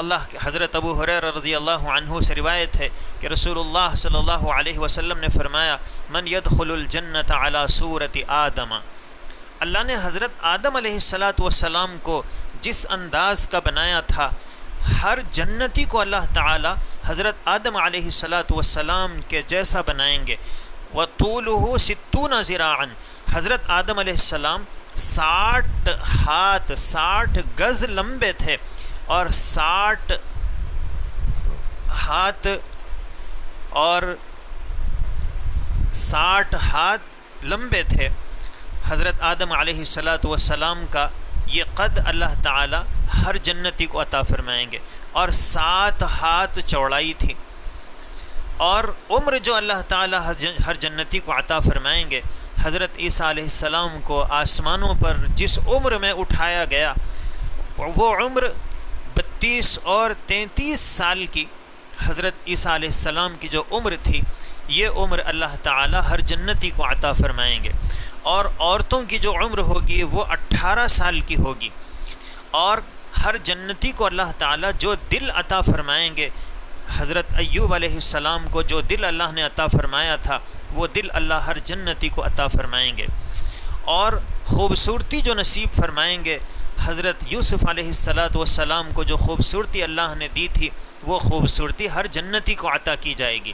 اللہ کے حضرت ابو ہریرہ رضی اللہ عنہ سے روایت ہے کہ رسول اللہ صلی اللہ علیہ وسلم نے فرمایا من يدخل الجنت علی صورت آدم، اللہ نے حضرت آدم علیہ الصلاۃ والسلام کو جس انداز کا بنایا تھا، ہر جنتی کو اللہ تعالی حضرت آدم علیہ الصلاۃ والسلام کے جیسا بنائیں گے۔ وطولہ 60 ذراعا، حضرت آدم علیہ السلام 60 ہاتھ 60 گز لمبے تھے اور 60 ہاتھ اور 60 ہاتھ لمبے تھے۔ حضرت آدم علیہ الصلاۃ والسلام کا یہ قد اللہ تعالی ہر جنتی کو عطا فرمائیں گے، اور 7 ہاتھ چوڑائی تھی۔ اور عمر جو اللہ تعالی ہر جنتی کو عطا فرمائیں گے، حضرت عیسیٰ علیہ السلام کو آسمانوں پر جس عمر میں اٹھایا گیا وہ عمر 32 اور 33 سال کی حضرت عیسیٰ علیہ السلام کی جو عمر تھی، یہ عمر اللہ تعالی ہر جنتی کو عطا فرمائیں گے۔ اور عورتوں کی جو عمر ہوگی وہ 18 سال کی ہوگی، اور ہر جنتی کو اللہ تعالی جو دل عطا فرمائیں گے، حضرت ایوب علیہ السلام کو جو دل اللہ نے عطا فرمایا تھا وہ دل اللہ ہر جنتی کو عطا فرمائیں گے۔ اور خوبصورتی جو نصیب فرمائیں گے، حضرت یوسف علیہ السلام کو جو خوبصورتی اللہ نے دی تھی وہ خوبصورتی ہر جنتی کو عطا کی جائے گی۔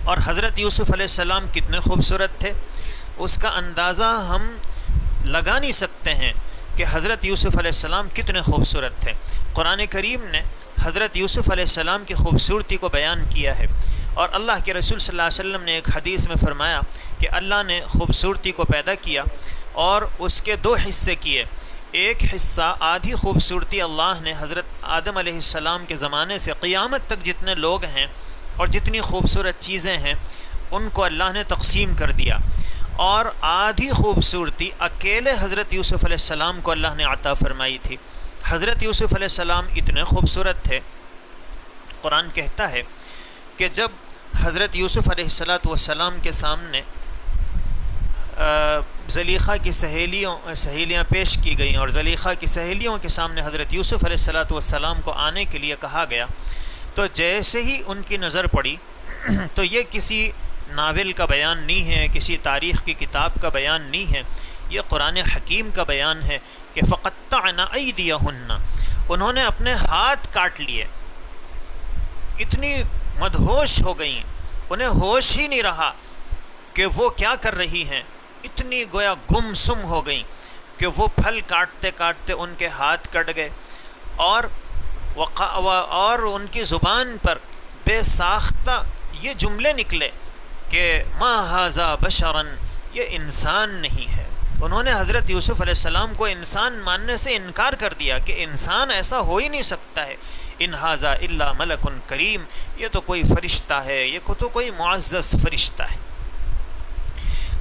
اور حضرت یوسف علیہ السلام کتنے خوبصورت تھے، اس کا اندازہ ہم لگا نہیں سکتے ہیں کہ حضرت یوسف علیہ السلام کتنے خوبصورت تھے۔ قرآن کریم نے حضرت یوسف علیہ السلام کی خوبصورتی کو بیان کیا ہے، اور اللہ کے رسول صلی اللہ علیہ وسلم نے ایک حدیث میں فرمایا کہ اللہ نے خوبصورتی کو پیدا کیا اور اس کے دو حصے کیے۔ ایک حصہ آدھی خوبصورتی اللہ نے حضرت آدم علیہ السلام کے زمانے سے قیامت تک جتنے لوگ ہیں اور جتنی خوبصورت چیزیں ہیں ان کو اللہ نے تقسیم کر دیا، اور آدھی خوبصورتی اکیلے حضرت یوسف علیہ السلام کو اللہ نے عطا فرمائی تھی۔ حضرت یوسف علیہ السلام اتنے خوبصورت تھے، قرآن کہتا ہے کہ جب حضرت یوسف علیہ السلام کے سامنے زلیخا کی سہیلیاں پیش کی گئیں، اور زلیخا کی سہیلیوں کے سامنے حضرت یوسف علیہ السلام کو آنے کے لیے کہا گیا، تو جیسے ہی ان کی نظر پڑی تو یہ کسی ناول کا بیان نہیں ہے، کسی تاریخ کی کتاب کا بیان نہیں ہے، یہ قرآن حکیم کا بیان ہے کہ فقطعنا ایدیہن، انہوں نے اپنے ہاتھ کاٹ لیے، اتنی مدہوش ہو گئیں، انہیں ہوش ہی نہیں رہا کہ وہ کیا کر رہی ہیں، اتنی گویا گم سم ہو گئیں کہ وہ پھل کاٹتے کاٹتے ان کے ہاتھ کٹ گئے، اور ان کی زبان پر بے ساختہ یہ جملے نکلے کہ ما ھذا بشرا، یہ انسان نہیں ہے۔ انہوں نے حضرت یوسف علیہ السلام کو انسان ماننے سے انکار کر دیا کہ انسان ایسا ہو ہی نہیں سکتا ہے، ان ھذا الا ملک کریم، یہ تو کوئی فرشتہ ہے، یہ تو کوئی معزز فرشتہ ہے۔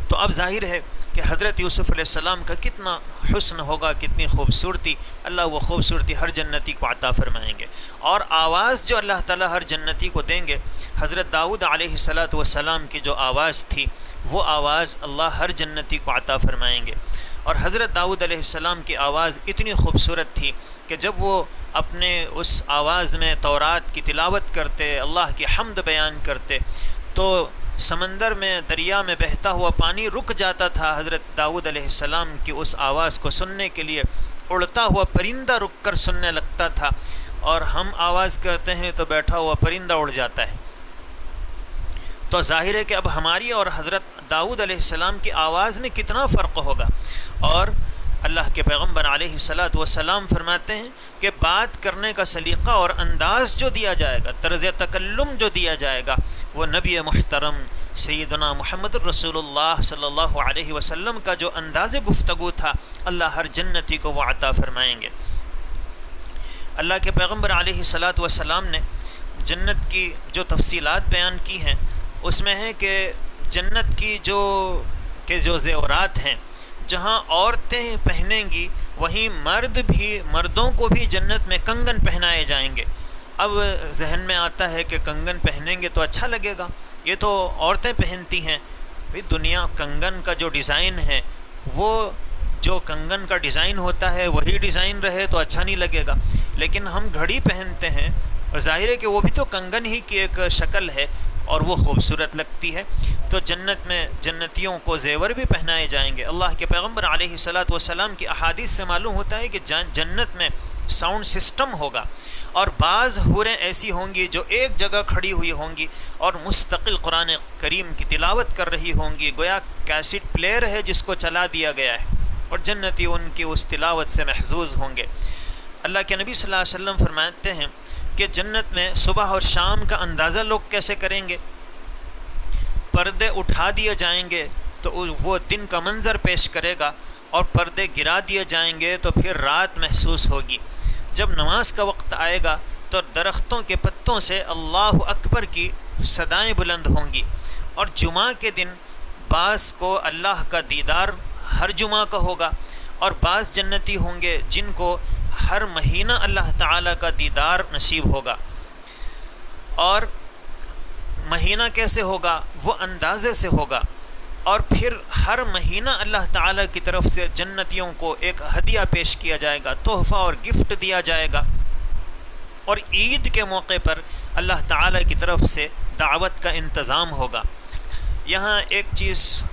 تو اب ظاہر ہے کہ حضرت یوسف علیہ السلام کا کتنا حسن ہوگا، کتنی خوبصورتی، اللہ وہ خوبصورتی ہر جنتی کو عطا فرمائیں گے، اور آواز جو اللہ تعالیٰ ہر جنتی کو دیں گے، حضرت داؤد علیہ السلام کی جو آواز تھی وہ آواز اللہ ہر جنتی کو عطا فرمائیں گے۔ اور حضرت داؤد علیہ السلام کی آواز اتنی خوبصورت تھی کہ جب وہ اپنے اس آواز میں تورات کی تلاوت کرتے، اللہ کی حمد بیان کرتے، تو سمندر میں، دریا میں بہتا ہوا پانی رک جاتا تھا حضرت داؤد علیہ السلام کی اس آواز کو سننے کے لیے، اڑتا ہوا پرندہ رک کر سننے لگتا تھا، اور ہم آواز کرتے ہیں تو بیٹھا ہوا پرندہ اڑ جاتا ہے۔ تو ظاہر ہے کہ اب ہماری اور حضرت داؤد علیہ السلام کی آواز میں کتنا فرق ہوگا، اور اللہ کے پیغمبر علیہ السلام فرماتے ہیں کہ بات کرنے کا سلیقہ اور انداز جو دیا جائے گا، طرز تکلم جو دیا جائے گا، وہ نبی محترم سیدنا محمد الرسول اللہ صلی اللہ علیہ وسلم کا جو انداز گفتگو تھا، اللہ ہر جنتی کو وہ عطا فرمائیں گے۔ اللہ کے پیغمبر علیہ السلام نے جنت کی جو تفصیلات بیان کی ہیں، اس میں ہے کہ جنت کی جو زیورات ہیں، جہاں عورتیں پہنیں گی وہیں مردوں کو بھی جنت میں کنگن پہنائے جائیں گے۔ اب ذہن میں آتا ہے کہ کنگن پہنیں گے تو اچھا لگے گا، یہ تو عورتیں پہنتی ہیں، دنیا کنگن کا جو ڈیزائن ہے، وہ جو کنگن کا ڈیزائن ہوتا ہے وہی ڈیزائن رہے تو اچھا نہیں لگے گا، لیکن ہم گھڑی پہنتے ہیں اور ظاہر ہے کہ وہ بھی تو کنگن ہی کی ایک شکل ہے اور وہ خوبصورت لگتی ہے۔ تو جنت میں جنتیوں کو زیور بھی پہنائے جائیں گے۔ اللہ کے پیغمبر علیہ السلام کی احادیث سے معلوم ہوتا ہے کہ جنت میں ساؤنڈ سسٹم ہوگا، اور بعض حوریں ایسی ہوں گی جو ایک جگہ کھڑی ہوئی ہوں گی اور مستقل قرآن کریم کی تلاوت کر رہی ہوں گی، گویا کیسٹ پلیئر ہے جس کو چلا دیا گیا ہے، اور جنتی ان کی اس تلاوت سے محظوظ ہوں گے۔ اللہ کے نبی صلی اللہ علیہ وسلم فرماتے ہیں کہ جنت میں صبح اور شام کا اندازہ لوگ کیسے کریں گے؟ پردے اٹھا دیے جائیں گے تو وہ دن کا منظر پیش کرے گا، اور پردے گرا دیے جائیں گے تو پھر رات محسوس ہوگی۔ جب نماز کا وقت آئے گا تو درختوں کے پتوں سے اللہ اکبر کی صدائیں بلند ہوں گی، اور جمعہ کے دن بعض کو اللہ کا دیدار ہر جمعہ کا ہوگا، اور بعض جنتی ہوں گے جن کو ہر مہینہ اللہ تعالیٰ کا دیدار نصیب ہوگا۔ اور مہینہ کیسے ہوگا؟ وہ اندازے سے ہوگا، اور پھر ہر مہینہ اللہ تعالیٰ کی طرف سے جنتیوں کو ایک ہدیہ پیش کیا جائے گا، تحفہ اور گفٹ دیا جائے گا، اور عید کے موقع پر اللہ تعالیٰ کی طرف سے دعوت کا انتظام ہوگا۔ یہاں ایک چیز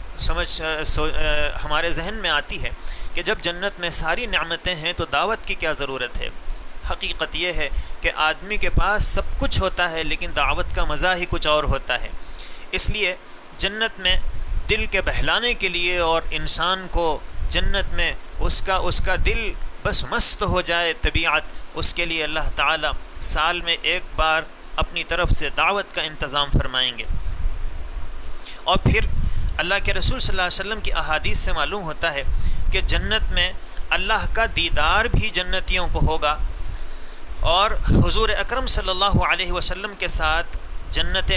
ہمارے ذہن میں آتی ہے کہ جب جنت میں ساری نعمتیں ہیں تو دعوت کی کیا ضرورت ہے؟ حقیقت یہ ہے کہ آدمی کے پاس سب کچھ ہوتا ہے لیکن دعوت کا مزہ ہی کچھ اور ہوتا ہے۔ اس لیے جنت میں دل کے بہلانے کے لیے اور انسان کو جنت میں اس کا دل بس مست ہو جائے طبیعت، اس کے لیے اللہ تعالیٰ سال میں ایک بار اپنی طرف سے دعوت کا انتظام فرمائیں گے۔ اور پھر اللہ کے رسول صلی اللہ علیہ وسلم کی احادیث سے معلوم ہوتا ہے کہ جنت میں اللہ کا دیدار بھی جنتیوں کو ہوگا، اور حضور اکرم صلی اللہ علیہ وسلم کے ساتھ جنت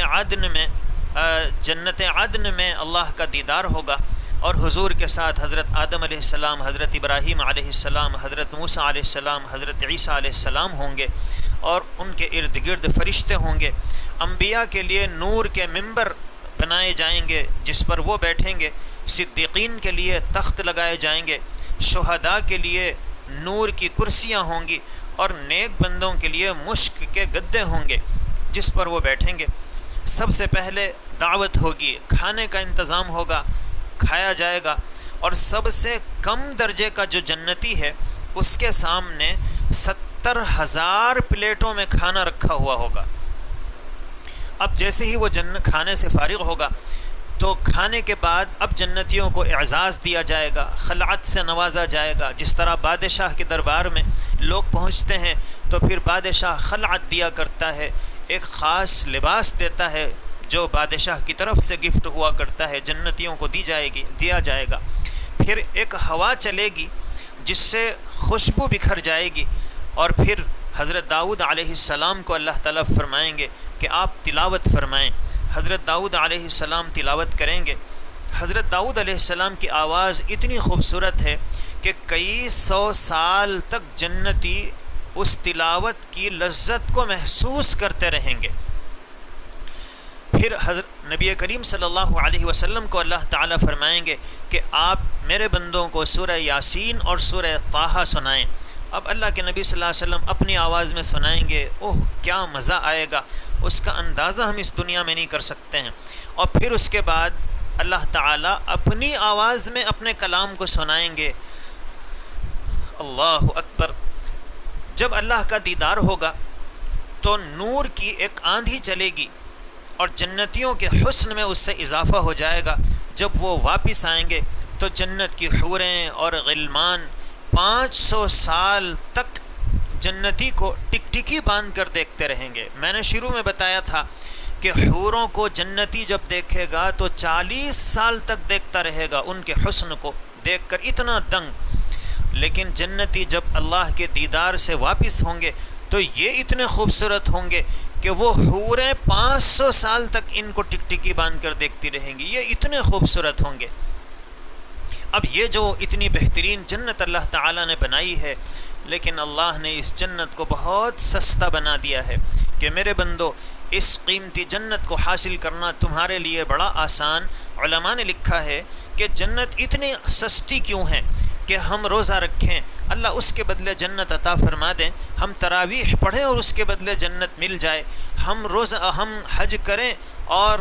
عدن میں اللہ کا دیدار ہوگا، اور حضور کے ساتھ حضرت آدم علیہ السلام، حضرت ابراہیم علیہ السلام، حضرت موسیٰ علیہ السلام، حضرت عیسیٰ علیہ السلام ہوں گے، اور ان کے ارد گرد فرشتے ہوں گے۔ انبیاء کے لیے نور کے ممبر بنائے جائیں گے جس پر وہ بیٹھیں گے، صدیقین کے لیے تخت لگائے جائیں گے، شہداء کے لیے نور کی کرسیاں ہوں گی، اور نیک بندوں کے لیے مشک کے گدے ہوں گے جس پر وہ بیٹھیں گے۔ سب سے پہلے دعوت ہوگی، کھانے کا انتظام ہوگا، کھایا جائے گا، اور سب سے کم درجے کا جو جنتی ہے اس کے سامنے 70,000 پلیٹوں میں کھانا رکھا ہوا ہوگا۔ اب جیسے ہی وہ کھانے سے فارغ ہوگا تو کھانے کے بعد اب جنتیوں کو اعزاز دیا جائے گا، خلعت سے نوازا جائے گا۔ جس طرح بادشاہ کے دربار میں لوگ پہنچتے ہیں تو پھر بادشاہ خلعت دیا کرتا ہے، ایک خاص لباس دیتا ہے جو بادشاہ کی طرف سے گفٹ ہوا کرتا ہے، جنتیوں کو دیا جائے گا۔ پھر ایک ہوا چلے گی جس سے خوشبو بکھر جائے گی، اور پھر حضرت داؤد علیہ السلام کو اللہ تعالیٰ فرمائیں گے کہ آپ تلاوت فرمائیں۔ حضرت داؤد علیہ السلام تلاوت کریں گے۔ حضرت داؤد علیہ السلام کی آواز اتنی خوبصورت ہے کہ کئی سو سال تک جنتی اس تلاوت کی لذت کو محسوس کرتے رہیں گے۔ پھر حضرت نبی کریم صلی اللہ علیہ وسلم کو اللہ تعالیٰ فرمائیں گے کہ آپ میرے بندوں کو سورہ یاسین اور سورہ طٰہٰ سنائیں۔ اب اللہ کے نبی صلی اللہ علیہ وسلم اپنی آواز میں سنائیں گے، اوہ کیا مزہ آئے گا، اس کا اندازہ ہم اس دنیا میں نہیں کر سکتے ہیں۔ اور پھر اس کے بعد اللہ تعالیٰ اپنی آواز میں اپنے کلام کو سنائیں گے۔ اللہ اکبر۔ جب اللہ کا دیدار ہوگا تو نور کی ایک آندھی چلے گی اور جنتیوں کے حسن میں اس سے اضافہ ہو جائے گا۔ جب وہ واپس آئیں گے تو جنت کی حوریں اور غلمان 500 سال تک جنتی کو ٹکٹکی باندھ کر دیکھتے رہیں گے۔ میں نے شروع میں بتایا تھا کہ حوروں کو جنتی جب دیکھے گا تو 40 سال تک دیکھتا رہے گا، ان کے حسن کو دیکھ کر اتنا دنگ۔ لیکن جنتی جب اللہ کے دیدار سے واپس ہوں گے تو یہ اتنے خوبصورت ہوں گے کہ وہ حوریں 500 سال تک ان کو ٹکٹکی باندھ کر دیکھتی رہیں گی، یہ اتنے خوبصورت ہوں گے۔ اب یہ جو اتنی بہترین جنت اللہ تعالیٰ نے بنائی ہے، لیکن اللہ نے اس جنت کو بہت سستا بنا دیا ہے کہ میرے بندو اس قیمتی جنت کو حاصل کرنا تمہارے لیے بڑا آسان۔ علماء نے لکھا ہے کہ جنت اتنی سستی کیوں ہے کہ ہم روزہ رکھیں اللہ اس کے بدلے جنت عطا فرما دیں، ہم تراویح پڑھیں اور اس کے بدلے جنت مل جائے، ہم حج کریں اور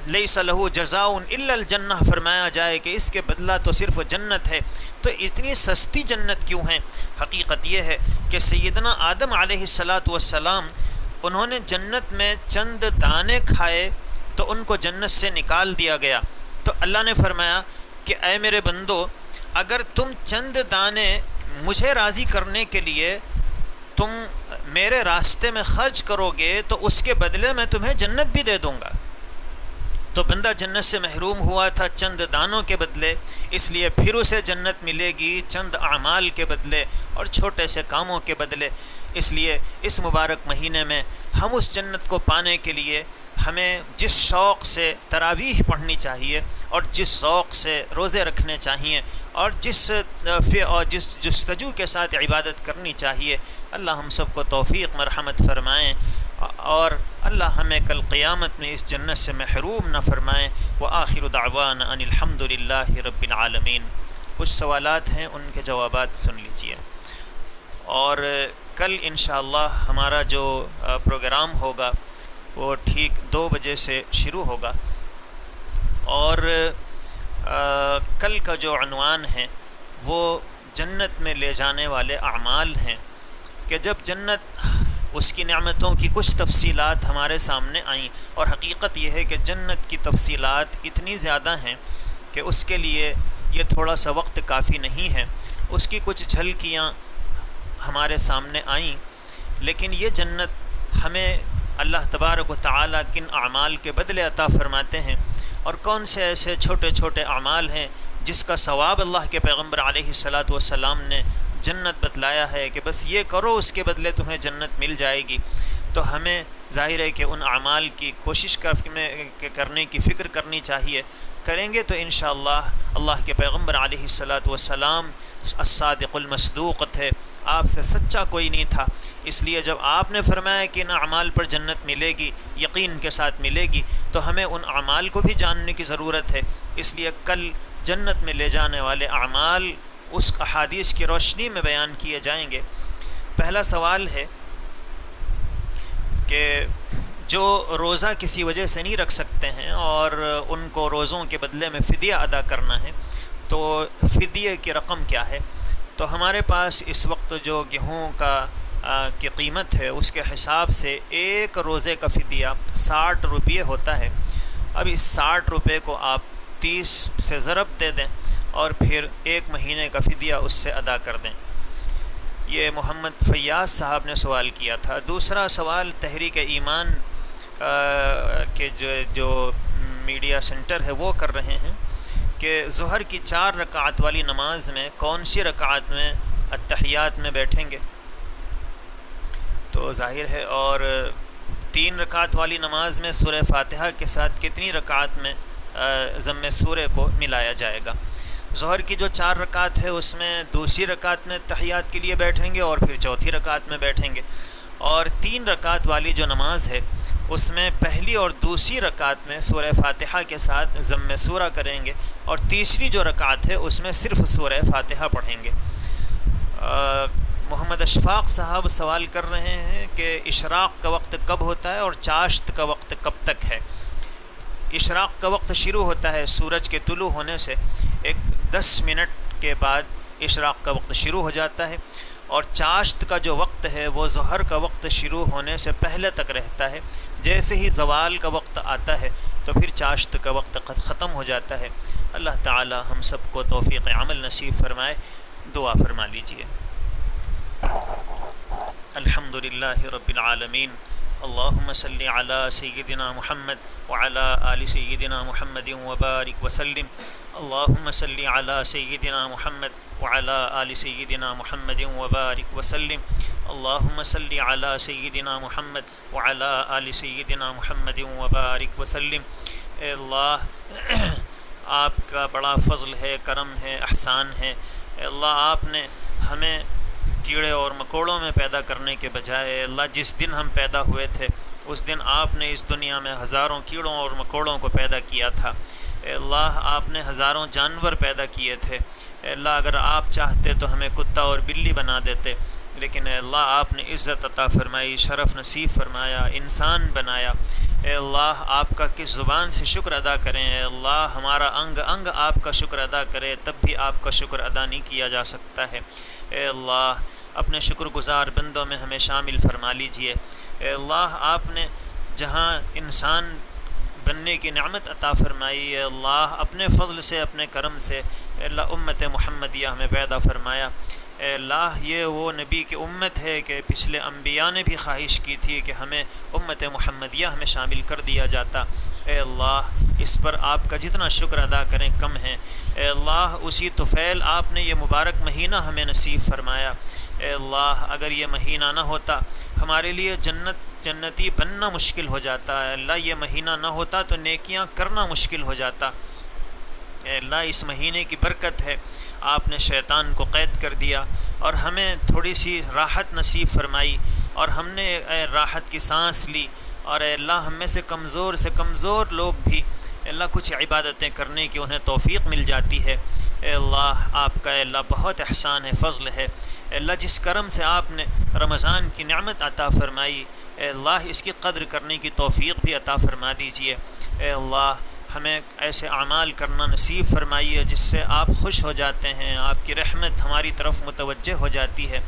لیس لہ جزاء الا الجنہ فرمایا جائے کہ اس کے بدلہ تو صرف جنت ہے۔ تو اتنی سستی جنت کیوں ہے؟ حقیقت یہ ہے کہ سیدنا آدم علیہ السلام انہوں نے جنت میں چند دانے کھائے تو ان کو جنت سے نکال دیا گیا۔ تو اللہ نے فرمایا کہ اے میرے بندو، اگر تم چند دانے مجھے راضی کرنے کے لیے تم میرے راستے میں خرچ کرو گے تو اس کے بدلے میں تمہیں جنت بھی دے دوں گا۔ تو بندہ جنت سے محروم ہوا تھا چند دانوں کے بدلے، اس لیے پھر اسے جنت ملے گی چند اعمال کے بدلے اور چھوٹے سے کاموں کے بدلے۔ اس لیے اس مبارک مہینے میں ہم اس جنت کو پانے کے لیے ہمیں جس شوق سے تراویح پڑھنی چاہیے اور جس ذوق سے روزے رکھنے چاہیے اور جس جستجو کے ساتھ عبادت کرنی چاہیے، اللہ ہم سب کو توفیق مرحمت فرمائیں اور اللہ ہمیں کل قیامت میں اس جنت سے محروم نہ فرمائیں۔ وآخر دعوانا ان الحمد للہ رب العالمین۔ کچھ سوالات ہیں، ان کے جوابات سن لیجیے۔ اور کل انشاءاللہ ہمارا جو پروگرام ہوگا وہ ٹھیک 2 بجے سے شروع ہوگا، اور کل کا جو عنوان ہے وہ جنت میں لے جانے والے اعمال ہیں کہ جب جنت اس کی نعمتوں کی کچھ تفصیلات ہمارے سامنے آئیں، اور حقیقت یہ ہے کہ جنت کی تفصیلات اتنی زیادہ ہیں کہ اس کے لیے یہ تھوڑا سا وقت کافی نہیں ہے۔ اس کی کچھ جھلکیاں ہمارے سامنے آئیں، لیکن یہ جنت ہمیں اللہ تبارک و تعالیٰ کن اعمال کے بدلے عطا فرماتے ہیں، اور کون سے ایسے چھوٹے چھوٹے اعمال ہیں جس کا ثواب اللہ کے پیغمبر علیہ الصلاۃ والسلام نے جنت بتلایا ہے کہ بس یہ کرو اس کے بدلے تمہیں جنت مل جائے گی۔ تو ہمیں ظاہر ہے کہ ان اعمال کی کوشش کرنے کی فکر کرنی چاہیے۔ کریں گے تو انشاءاللہ اللہ کے پیغمبر علیہ الصلاۃ والسلام الصادق المصدوق تھے، آپ سے سچا کوئی نہیں تھا، اس لیے جب آپ نے فرمایا کہ ان اعمال پر جنت ملے گی، یقین کے ساتھ ملے گی، تو ہمیں ان اعمال کو بھی جاننے کی ضرورت ہے۔ اس لیے کل جنت میں لے جانے والے اعمال اس احادیث کی روشنی میں بیان کیے جائیں گے۔ پہلا سوال ہے کہ جو روزہ کسی وجہ سے نہیں رکھ سکتے ہیں اور ان کو روزوں کے بدلے میں فدیہ ادا کرنا ہے، تو فدیے کی رقم کیا ہے؟ تو ہمارے پاس اس وقت جو گیہوں کی قیمت ہے اس کے حساب سے ایک روزے کا فدیہ 60 روپے ہوتا ہے۔ اب اس 60 روپے کو آپ 30 سے ضرب دے دیں اور پھر ایک مہینے کا فدیہ اس سے ادا کر دیں۔ یہ محمد فیاض صاحب نے سوال کیا تھا۔ دوسرا سوال تحریک ایمان کے جو میڈیا سینٹر ہے وہ کر رہے ہیں کہ ظہر کی 4 رکعت والی نماز میں کون سی رکعت میں اتحیات میں بیٹھیں گے؟ تو ظاہر ہے، اور 3 رکعت والی نماز میں سورہ فاتحہ کے ساتھ کتنی رکعت میں ضم سورہ کو ملایا جائے گا؟ ظہر کی جو 4 رکعت ہے اس میں دوسری رکعت میں تحیات کے لیے بیٹھیں گے اور پھر چوتھی رکعت میں بیٹھیں گے، اور 3 رکعت والی جو نماز ہے اس میں پہلی اور دوسری رکعت میں سورہ فاتحہ کے ساتھ ضم سورہ کریں گے، اور تیسری جو رکعت ہے اس میں صرف سورہ فاتحہ پڑھیں گے۔ محمد اشفاق صاحب سوال کر رہے ہیں کہ اشراق کا وقت کب ہوتا ہے اور چاشت کا وقت کب تک ہے؟ اشراق کا وقت شروع ہوتا ہے سورج کے طلوع ہونے سے 10 منٹ کے بعد اشراق کا وقت شروع ہو جاتا ہے، اور چاشت کا جو وقت ہے وہ ظہر کا وقت شروع ہونے سے پہلے تک رہتا ہے۔ جیسے ہی زوال کا وقت آتا ہے تو پھر چاشت کا وقت ختم ہو جاتا ہے۔ اللہ تعالی ہم سب کو توفیق عمل نصیب فرمائے۔ دعا فرما لیجئے۔ الحمدللہ رب العالمین، اللہم صلی علی سیدنا محمد وعلی آل سیدنا محمد وبارک وسلم۔ اللہم صلی علی سیدنا محمد وعلی آل سیدنا محمد وبارک وسلم۔ اللہم صلی علی سیدنا محمد وعلی آل سیدنا محمد وبارک وسلم۔ اے اللہ، آپ کا بڑا فضل ہے، کرم ہے، احسان ہے۔ اے اللہ، آپ نے ہمیں کیڑے اور مکوڑوں میں پیدا کرنے کے بجائے، اللہ جس دن ہم پیدا ہوئے تھے اس دن آپ نے اس دنیا میں ہزاروں کیڑوں اور مکوڑوں کو پیدا کیا تھا۔ اے اللہ، آپ نے ہزاروں جانور پیدا کیے تھے۔ اے اللہ، اگر آپ چاہتے تو ہمیں کتا اور بلی بنا دیتے، لیکن اے اللہ آپ نے عزت عطا فرمائی، شرف نصیب فرمایا، انسان بنایا۔ اے اللہ، آپ کا کس زبان سے شکر ادا کریں؟ اے اللہ، ہمارا انگ انگ آپ کا شکر ادا کرے تب بھی آپ کا شکر ادا نہیں کیا جا سکتا ہے۔ اے اللہ، اپنے شکر گزار بندوں میں ہمیں شامل فرما لیجئے۔ اے اللہ، آپ نے جہاں انسان بننے کی نعمت عطا فرمائی، اے اللہ اپنے فضل سے، اپنے کرم سے اے اللہ امت محمدیہ ہمیں پیدا فرمایا۔ اے اللہ، یہ وہ نبی کی امت ہے کہ پچھلے انبیاء نے بھی خواہش کی تھی کہ ہمیں امت محمدیہ ہمیں شامل کر دیا جاتا۔ اے اللہ، اس پر آپ کا جتنا شکر ادا کریں کم ہے۔ اے اللہ، اسی طفیل آپ نے یہ مبارک مہینہ ہمیں نصیب فرمایا۔ اے اللہ، اگر یہ مہینہ نہ ہوتا ہمارے لیے جنتی بننا مشکل ہو جاتا ہے۔ اللہ، یہ مہینہ نہ ہوتا تو نیکیاں کرنا مشکل ہو جاتا۔ اے اللہ، اس مہینے کی برکت ہے، آپ نے شیطان کو قید کر دیا اور ہمیں تھوڑی سی راحت نصیب فرمائی، اور ہم نے اے راحت کی سانس لی، اور اے اللہ ہم میں سے کمزور لوگ بھی اے اللہ کچھ عبادتیں کرنے کی انہیں توفیق مل جاتی ہے۔ اے اللہ، آپ کا اے اللہ بہت احسان ہے، فضل ہے۔ اے اللہ، جس کرم سے آپ نے رمضان کی نعمت عطا فرمائی، اے اللہ اس کی قدر کرنے کی توفیق بھی عطا فرما دیجئے۔ اے اللہ، ہمیں ایسے اعمال کرنا نصیب فرمائیے جس سے آپ خوش ہو جاتے ہیں، آپ کی رحمت ہماری طرف متوجہ ہو جاتی ہے۔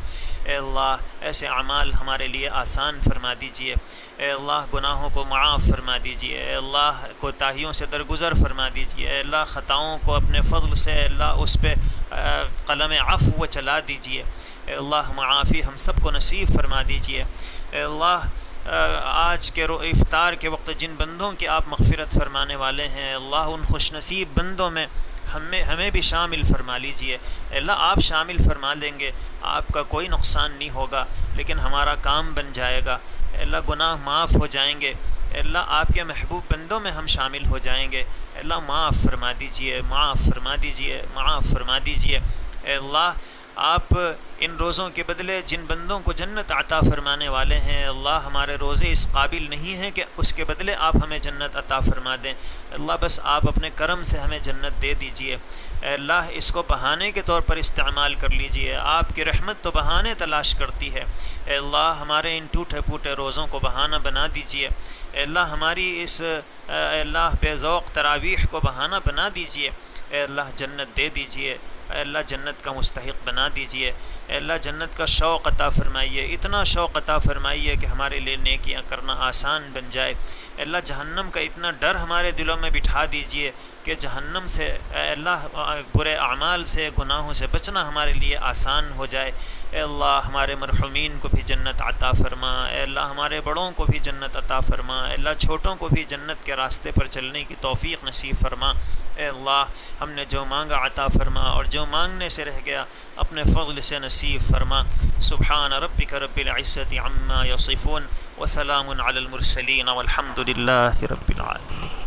اے اللہ، ایسے اعمال ہمارے لیے آسان فرما دیجئے۔ اے اللہ گناہوں کو معاف فرما دیجئے، اے اللہ کوتاہیوں سے درگزر فرما دیجئے، اے اللہ خطاؤں کو اپنے فضل سے اے اللہ اس پہ قلم عفو چلا دیجئے، اے اللہ معافی ہم سب کو نصیب فرما دیجئے۔ اے اللہ آج کے افطار کے وقت جن بندوں کی آپ مغفرت فرمانے والے ہیں، اللہ ان خوش نصیب بندوں میں ہمیں بھی شامل فرما لیجئے۔ اللہ آپ شامل فرما لیں گے، آپ کا کوئی نقصان نہیں ہوگا، لیکن ہمارا کام بن جائے گا۔ اللہ گناہ معاف ہو جائیں گے، اللہ آپ کے محبوب بندوں میں ہم شامل ہو جائیں گے۔ اللہ معاف فرما دیجئے، معاف فرما دیجئے، معاف فرما دیجئے۔ اے اللہ آپ ان روزوں کے بدلے جن بندوں کو جنت عطا فرمانے والے ہیں، اللہ ہمارے روزے اس قابل نہیں ہیں کہ اس کے بدلے آپ ہمیں جنت عطا فرما دیں۔ اللہ بس آپ اپنے کرم سے ہمیں جنت دے دیجئے۔ اے اللہ اس کو بہانے کے طور پر استعمال کر لیجئے، آپ کی رحمت تو بہانے تلاش کرتی ہے۔ اے اللہ ہمارے ان ٹوٹے پھوٹے روزوں کو بہانہ بنا دیجئے۔ اے اللہ ہماری اس اے اللہ بے ذوق تراویح کو بہانہ بنا دیجئے۔ اے اللہ جنت دے دیجئے، اے اللہ جنت کا مستحق بنا دیجئے۔ اے اللہ جنت کا شوق عطا فرمائیے، اتنا شوق عطا فرمائیے کہ ہمارے لیے نیکیاں کرنا آسان بن جائے۔ اے اللہ جہنم کا اتنا ڈر ہمارے دلوں میں بٹھا دیجئے کہ جہنم سے اے اللہ برے اعمال سے گناہوں سے بچنا ہمارے لیے آسان ہو جائے۔ اے اللہ ہمارے مرحومین کو بھی جنت عطا فرما، اے اللہ ہمارے بڑوں کو بھی جنت عطا فرما، اے اللہ چھوٹوں کو بھی جنت کے راستے پر چلنے کی توفیق نصیب فرما۔ اے اللہ ہم نے جو مانگا عطا فرما، اور جو مانگنے سے رہ گیا اپنے فضل سے نصیب فرما۔ سبحان ربک رب العزت عما یصفون وسلام علی المرسلین والحمد للہ رب العالمین۔